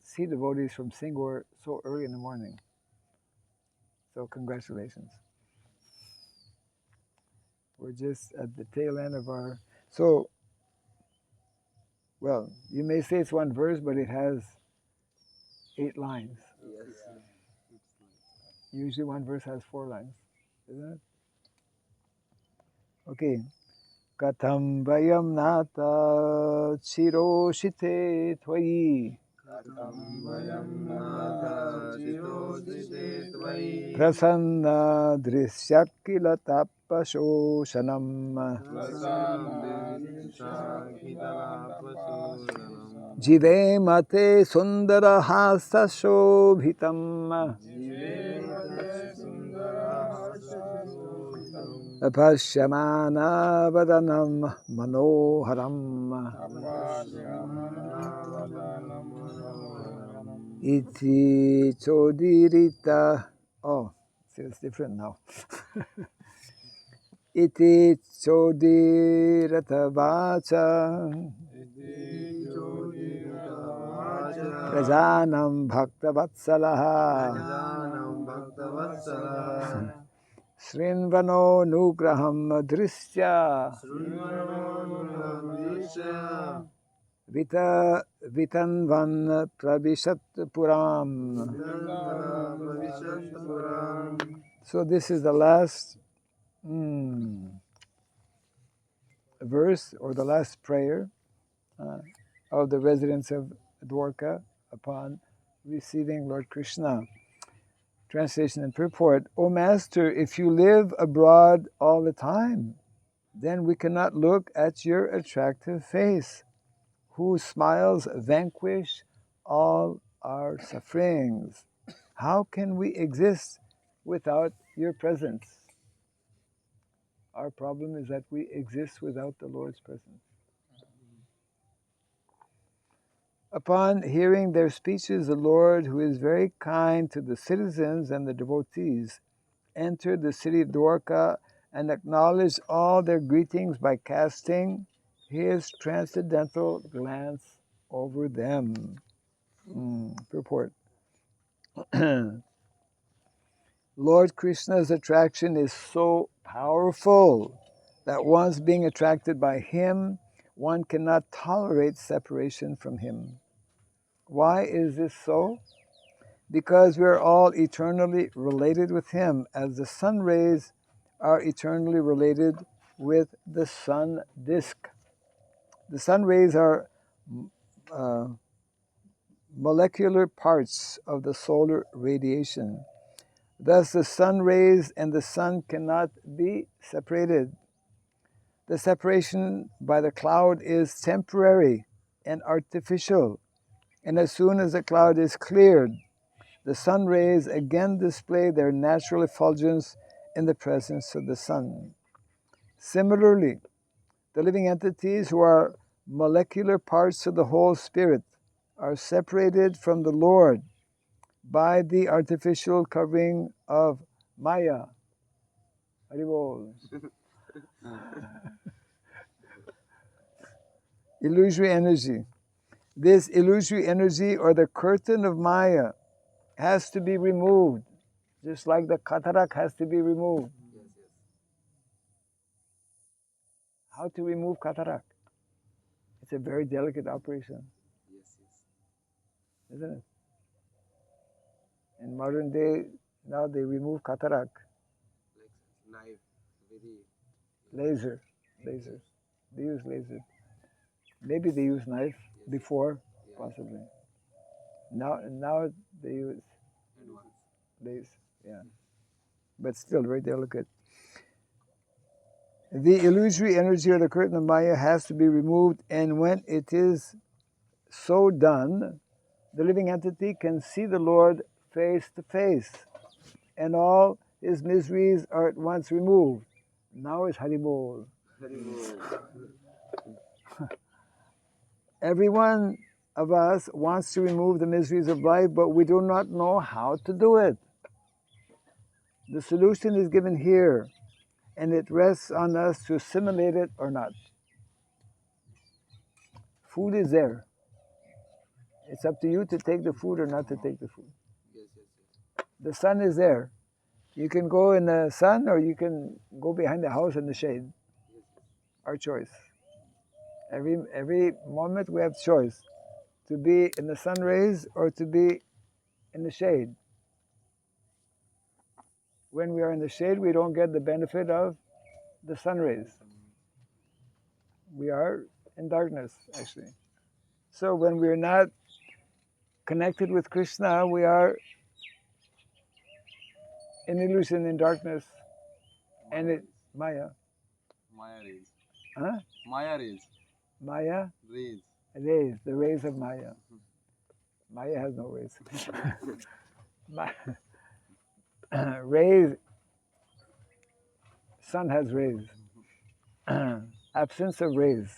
see devotees from Singur so early in the morning. So congratulations. We're just at the tail end of our. So, well, you may say it's 1 verse, but it has 8 lines. Yes. Usually 1 verse has 4 lines, isn't it? Okay. Katham vayam nata chiroshite tvayi. Prasanna drishyat kila tapashoshanam. Jive mate sundara hasa shobhitam. Pashyamana vadanam manoharam. Iti chodirita. Oh, see, it's different now. Iti chodirata vacha. Prajanam bhakta vatsalaha. Srinvano nugraham drishya. Vitanvan pravishat puram. So this is the last verse or the last prayer of the residents of Dwarka upon receiving Lord Krishna. Translation and purport. O Master, if you live abroad all the time, then we cannot look at your attractive face, whose smiles vanquish all our sufferings. How can we exist without your presence? Our problem is that we exist without the Lord's presence. Upon hearing their speeches, the Lord, who is very kind to the citizens and the devotees, entered the city of Dwarka and acknowledged all their greetings by casting his transcendental glance over them. Purport. Lord Krishna's attraction is so powerful that once being attracted by him, one cannot tolerate separation from him. Why is this so? Because we are all eternally related with him, as the sun rays are eternally related with the sun disk. The sun rays are molecular parts of the solar radiation. Thus, the sun rays and the sun cannot be separated. The separation by the cloud is temporary and artificial, and as soon as the cloud is cleared, the sun rays again display their natural effulgence in the presence of the sun. Similarly, the living entities who are molecular parts of the whole spirit are separated from the Lord by the artificial covering of Maya. Haribol. Illusory energy. This illusory energy, or the curtain of Maya, has to be removed, just like the cataract has to be removed. How to remove cataract? It's a very delicate operation. Isn't it? In modern day, now they remove cataract. Like knife, Laser. They use laser. Maybe they use knife before, possibly. Now they use laser. Yeah, but still very delicate. The illusory energy or the curtain of Maya has to be removed, and when it is so done, the living entity can see the Lord face to face, and all his miseries are at once removed. Now is Haribol. Every one of us wants to remove the miseries of life, but we do not know how to do it. The solution is given here, and it rests on us to assimilate it or not. Food is there. It's up to you to take the food or not to take the food. The sun is there. You can go in the sun or you can go behind the house in the shade. Our choice. Every moment we have choice to be in the sun rays or to be in the shade. When we are in the shade, we don't get the benefit of the sun rays. We are in darkness, actually. So when we are not connected with Krishna, we are in illusion, in darkness, and it Maya. Maya rays. Huh? Maya rays. Maya? Rays. Rays, the rays of Maya. Maya has no rays. Rays, sun has rays. Absence of rays.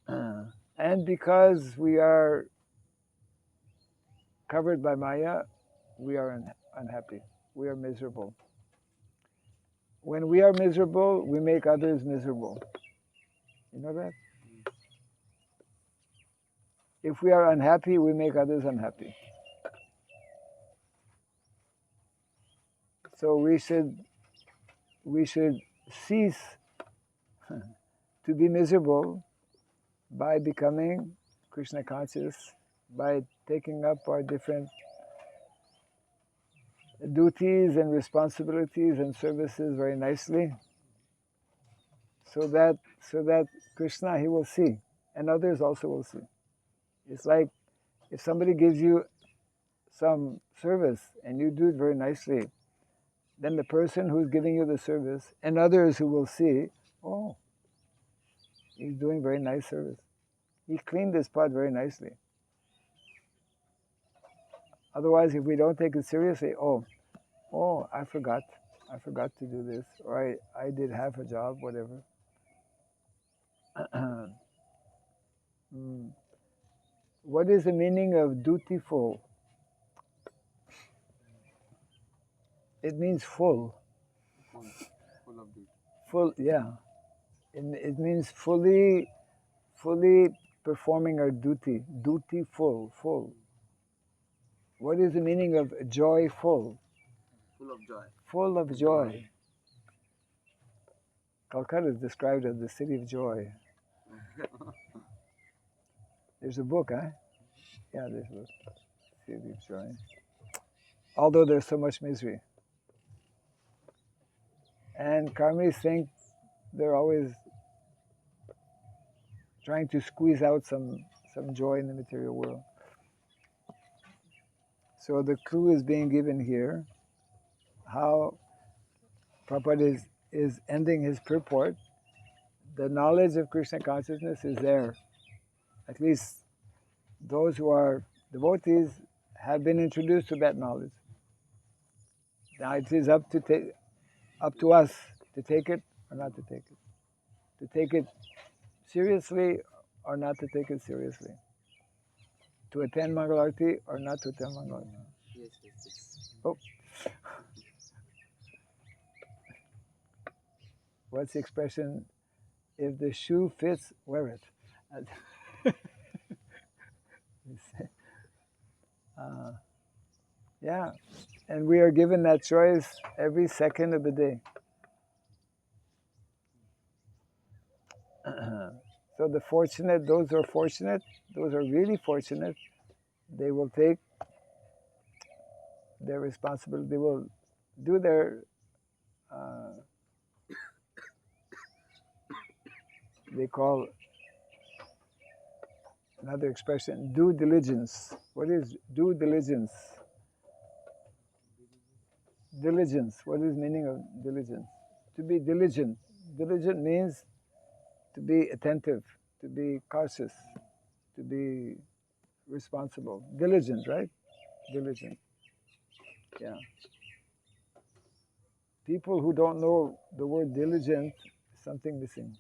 And because we are covered by Maya, we are unhappy. We are miserable. When we are miserable, we make others miserable. You know that? If we are unhappy, we make others unhappy. So we should cease to be miserable by becoming Krishna conscious, by taking up our different duties and responsibilities and services very nicely, so that Krishna, he will see, and others also will see. It's like if somebody gives you some service and you do it very nicely, then the person who's giving you the service and others who will see, oh, he's doing very nice service. He cleaned this pot very nicely. Otherwise, if we don't take it seriously, oh, I forgot to do this, or I did half a job, whatever. What is the meaning of dutiful? It means full. Full of duty. Full, yeah. It means fully performing our duty. Dutiful, full. What is the meaning of joyful? Full of joy. Full of joy. Calcutta is described as the city of joy. There's a book, huh? Yeah, there's a book. City of joy. Although there's so much misery. And karmis think they're always trying to squeeze out some joy in the material world. So the clue is being given here, how Prabhupada is ending his purport. The knowledge of Krishna consciousness is there. At least those who are devotees have been introduced to that knowledge. Now it is up to us to take it or not to take it. To take it seriously or not to take it seriously. To attend Mangalarti or not to attend Mangalarti. Yes. Oh. What's the expression? If the shoe fits, wear it. Yeah, and we are given that choice every second of the day. So those who are fortunate, those who are really fortunate, they will take their responsibility. They will do their, they call another expression, due diligence. What is due diligence? Diligence. What is the meaning of diligence? To be diligent. Diligent means to be attentive, to be cautious, to be responsible. Diligent, right? Diligent. Yeah. People who don't know the word diligent, something missing.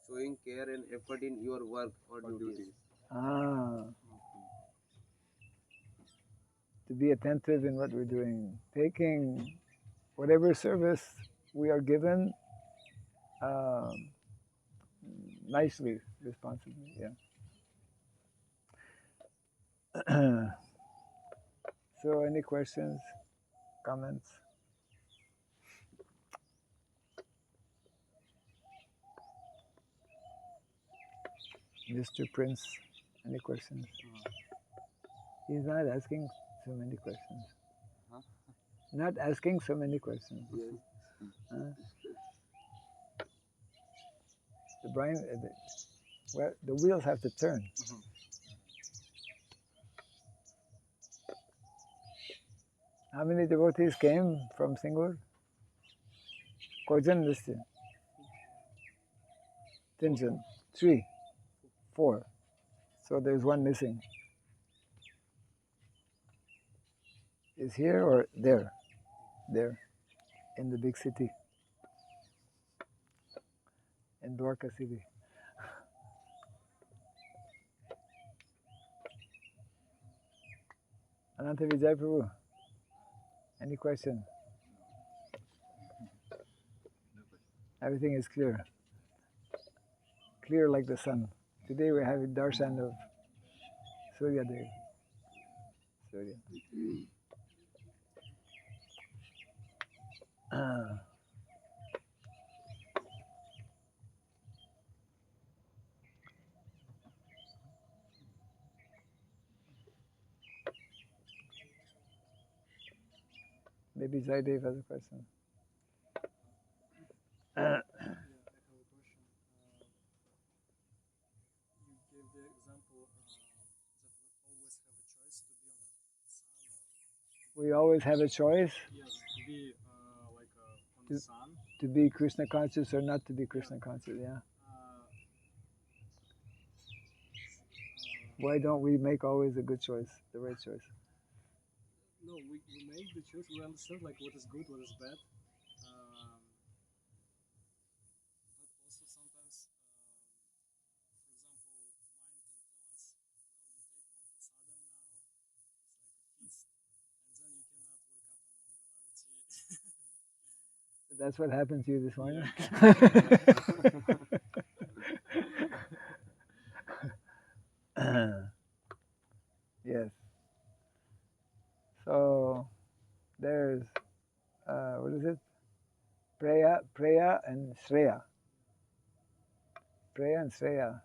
Showing care and effort in your work or duties. To be attentive in what we're doing. Taking whatever service we are given nicely, responsibly, yeah. So any questions, comments? Mr. Prince, any questions? He's not asking so many questions. Huh? Not asking so many questions. Yes. The brain, the wheels have to turn. How many devotees came from Singur? Kojan listed. Tinjan. 3, 4. So there's one missing. Is here or there? There. In the big city. In Dwarka city. Ananta Vijay Prabhu, any question? Everything is clear. Clear like the sun. Today we have a darshan of Surya Dev. Surya. Maybe Jaidev has a question. the example that we always have a choice to be on the sun, or We always have a choice yes, to be on the sun. to be Krishna conscious or not to be Krishna conscious. Yeah. Why don't we make always a good choice, the right choice? No, we make the choice. We understand like what is good, what is bad. But also sometimes, for example, mind can tell us, well, you take more prasadam now, it's like a feast, and then you cannot wake up in Mangalarati. That's what happened to you this morning? Yes. So there's, what is it? Preya and Shreya. Preya and Shreya.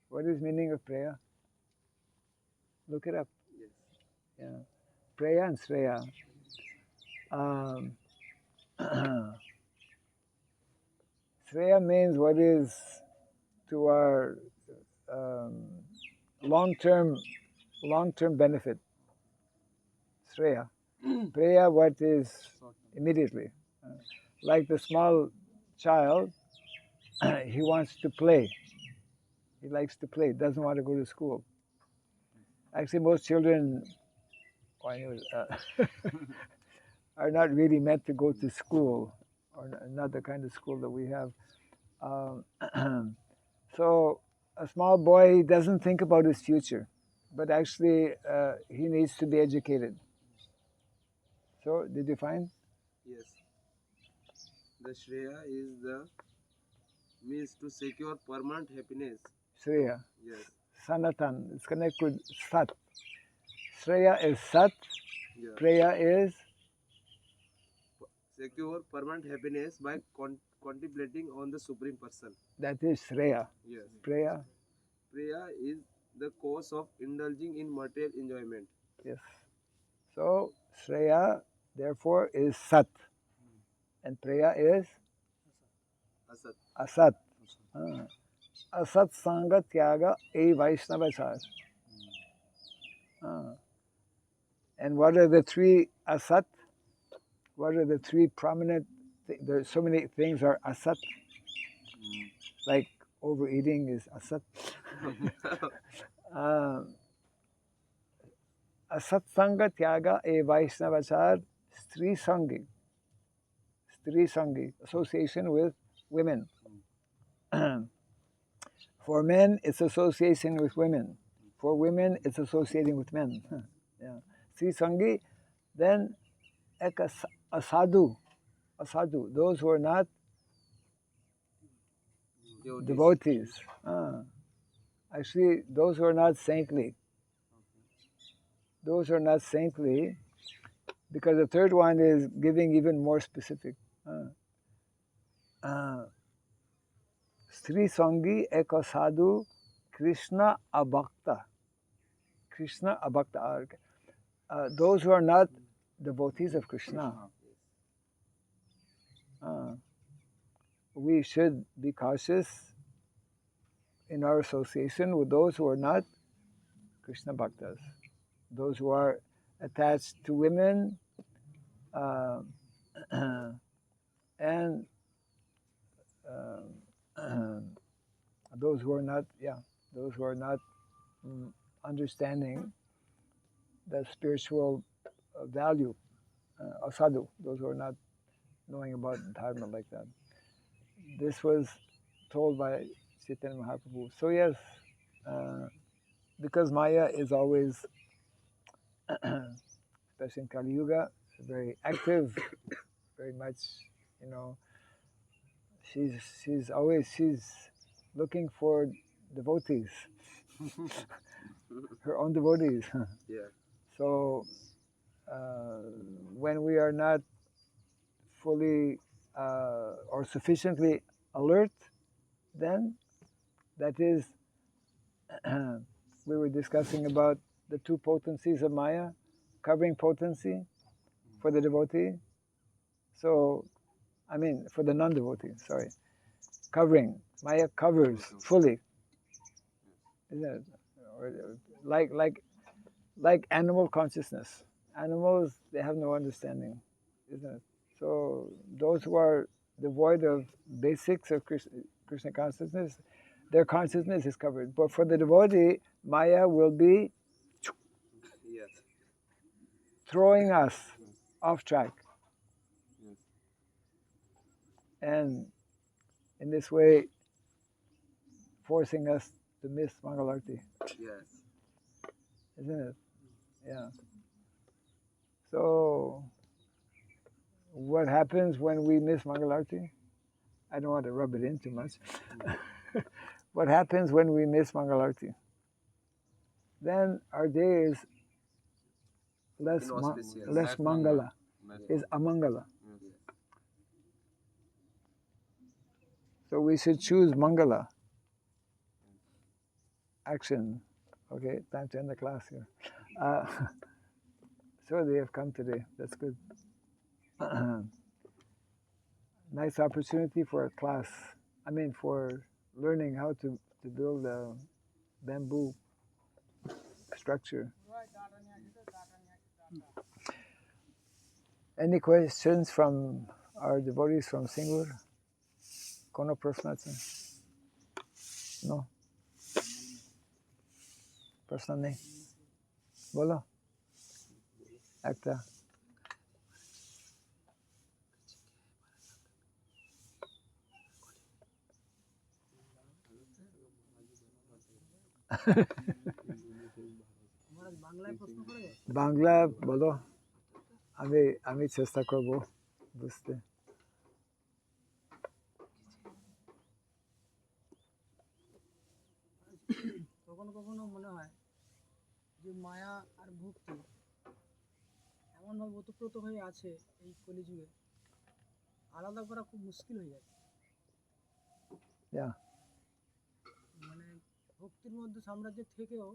What is meaning of Preya? Look it up. Yes. Yeah. Preya and Shreya. Shreya means what is to our long-term benefit. Shreya. Preya, what is immediately. Like the small child, he wants to play. He likes to play, doesn't want to go to school. Actually, most children are not really meant to go to school, or not the kind of school that we have. So a small boy doesn't think about his future, but actually he needs to be educated. So did you find? Yes. The Shreya is the means to secure permanent happiness. Shreya. Yes. Sanatan. It's connected with Sat. Shreya is Sat. Yeah. Preya is Secure permanent happiness by contemplating on the Supreme Person. that is Shreya. Yes. Preya. Prayer is the cause of indulging in material enjoyment. Yes. So Shreya therefore is Sat. And Preya is Asat. Asat. Asat Sanga Tyaga A Vaishnavachar. And what are the three Asat? What are the three prominent? There's so many things are Asat. Like overeating is Asat. Asat Sanga Tyaga A Vaishnavachar Stri Sangi. Stri Sangi. Association with women. For men, it's association with women. For women, it's associating with men. Yeah. Sri Sangi, then asadu. Asadu, those who are not devotees. Actually, those who are not saintly. Those who are not saintly, because the third one is giving even more specific. Sri Sangi eka sadhu Krishna abhakta. Krishna abhakta. Those who are not devotees of Krishna. We should be cautious in our association with those who are not Krishna bhaktas. Those who are attached to women and those who are not, those who are not understanding the spiritual value, sadhu, those who are not knowing about dharma like that. This was told by Chaitanya Mahaprabhu. So yes, because Maya is always, especially in Kali Yuga, very active, very much, she's always looking for devotees, her own devotees. Yeah. So when we are not fully or sufficiently alert, then that is, we were discussing about the two potencies of Maya, covering potency for the devotee. So, I mean, for the non-devotee, sorry. Covering. Maya covers fully. isn't it? Or, like animal consciousness. Animals, they have no understanding, isn't it? So those who are devoid of basics of Krishna consciousness, their consciousness is covered. But for the devotee, Maya will be Yes. throwing us Yes. off track, Yes. and in this way, forcing us to miss Mangalarti, Yes. isn't it? Yeah. So what happens when we miss Mangalarti? I don't want to rub it in too much. What happens when we miss Mangalarti? Then our day is less Inauspicious. less Mangala, Less is Amangala. Yes. So we should choose Mangala action. Okay, time to end the class here. So they have come today. That's good. Nice opportunity for a class. I mean, for learning how to build a bamboo structure. Any questions from our devotees from Singur? Kono prashna আছে? No? প্রশ্ন নেই? বলো একটা। বাংলা বলো, আমি চেষ্টা করব বুঝতে। কখনো কখনো মনে হয় যে মায়া আর ভক্তি এমনভাবে ওতপ্রোত হয়ে আছে এই কলিযুগে, আলাদা করা খুব মুশকিল হয়ে যাচ্ছে। Yeah. মানে ভক্তির মধ্যে সাম্রাজ্য থেকেও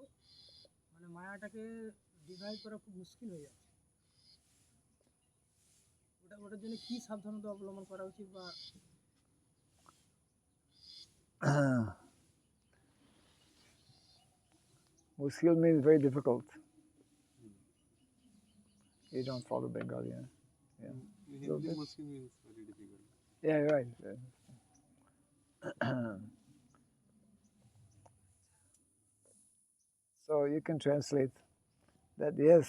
মানে মায়াটাকে ডিভাইড করা খুব মুশকিল হয়ে যাচ্ছে। ওটার জন্য কি সাবধানতা অবলম্বন করা উচিত বা Muskil means very difficult. You don't follow Bengali, huh? Yeah. Hindi Muslim means very difficult. Yeah, you're right. So you can translate that, yes,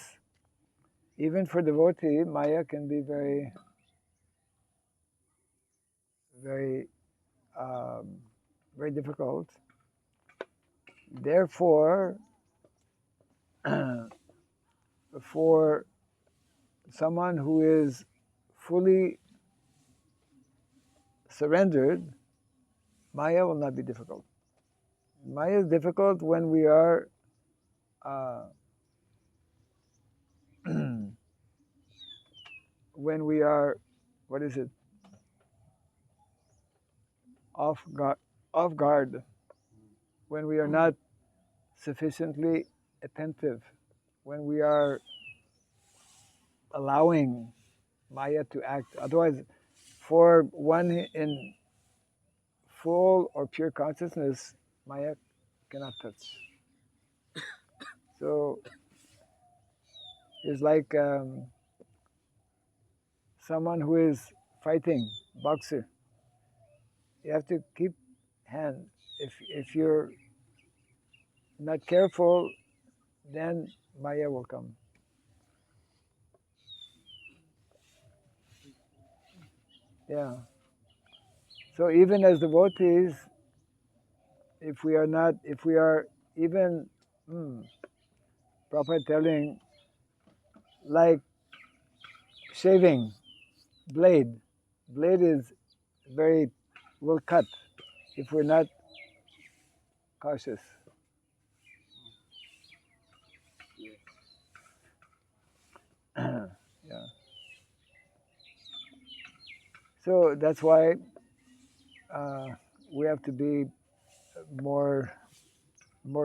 even for devotee, Maya can be very, very, very difficult. Therefore, for someone who is fully surrendered, Maya will not be difficult. Maya is difficult when we are when we are, what is it? Off guard. When we are not sufficiently attentive. When we are allowing Maya to act. Otherwise, for one in full or pure consciousness, Maya cannot touch. So it's like someone who is fighting, boxer. You have to keep hand. If you're not careful, then Maya will come. Yeah. So even as devotees, if we are even proper telling, like shaving, blade is will cut if we're not cautious. Yeah. So that's why we have to be more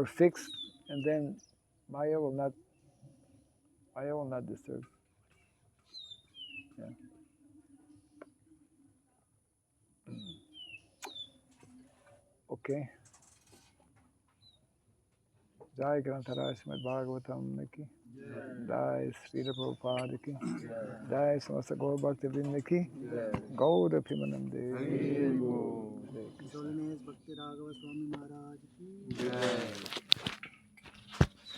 fixed, and then Maya will not disturb. Yeah. Okay. Jai Granthara Srimad Bhagavatam ki. Jai Sridham Prabhupada ki. Jai Samasta Gaur Bhakti Vrinda ki. Gauda Pimanande. Hare Bol. His Holiness Bhakti Raghav Swami Maharaj ki. Jai.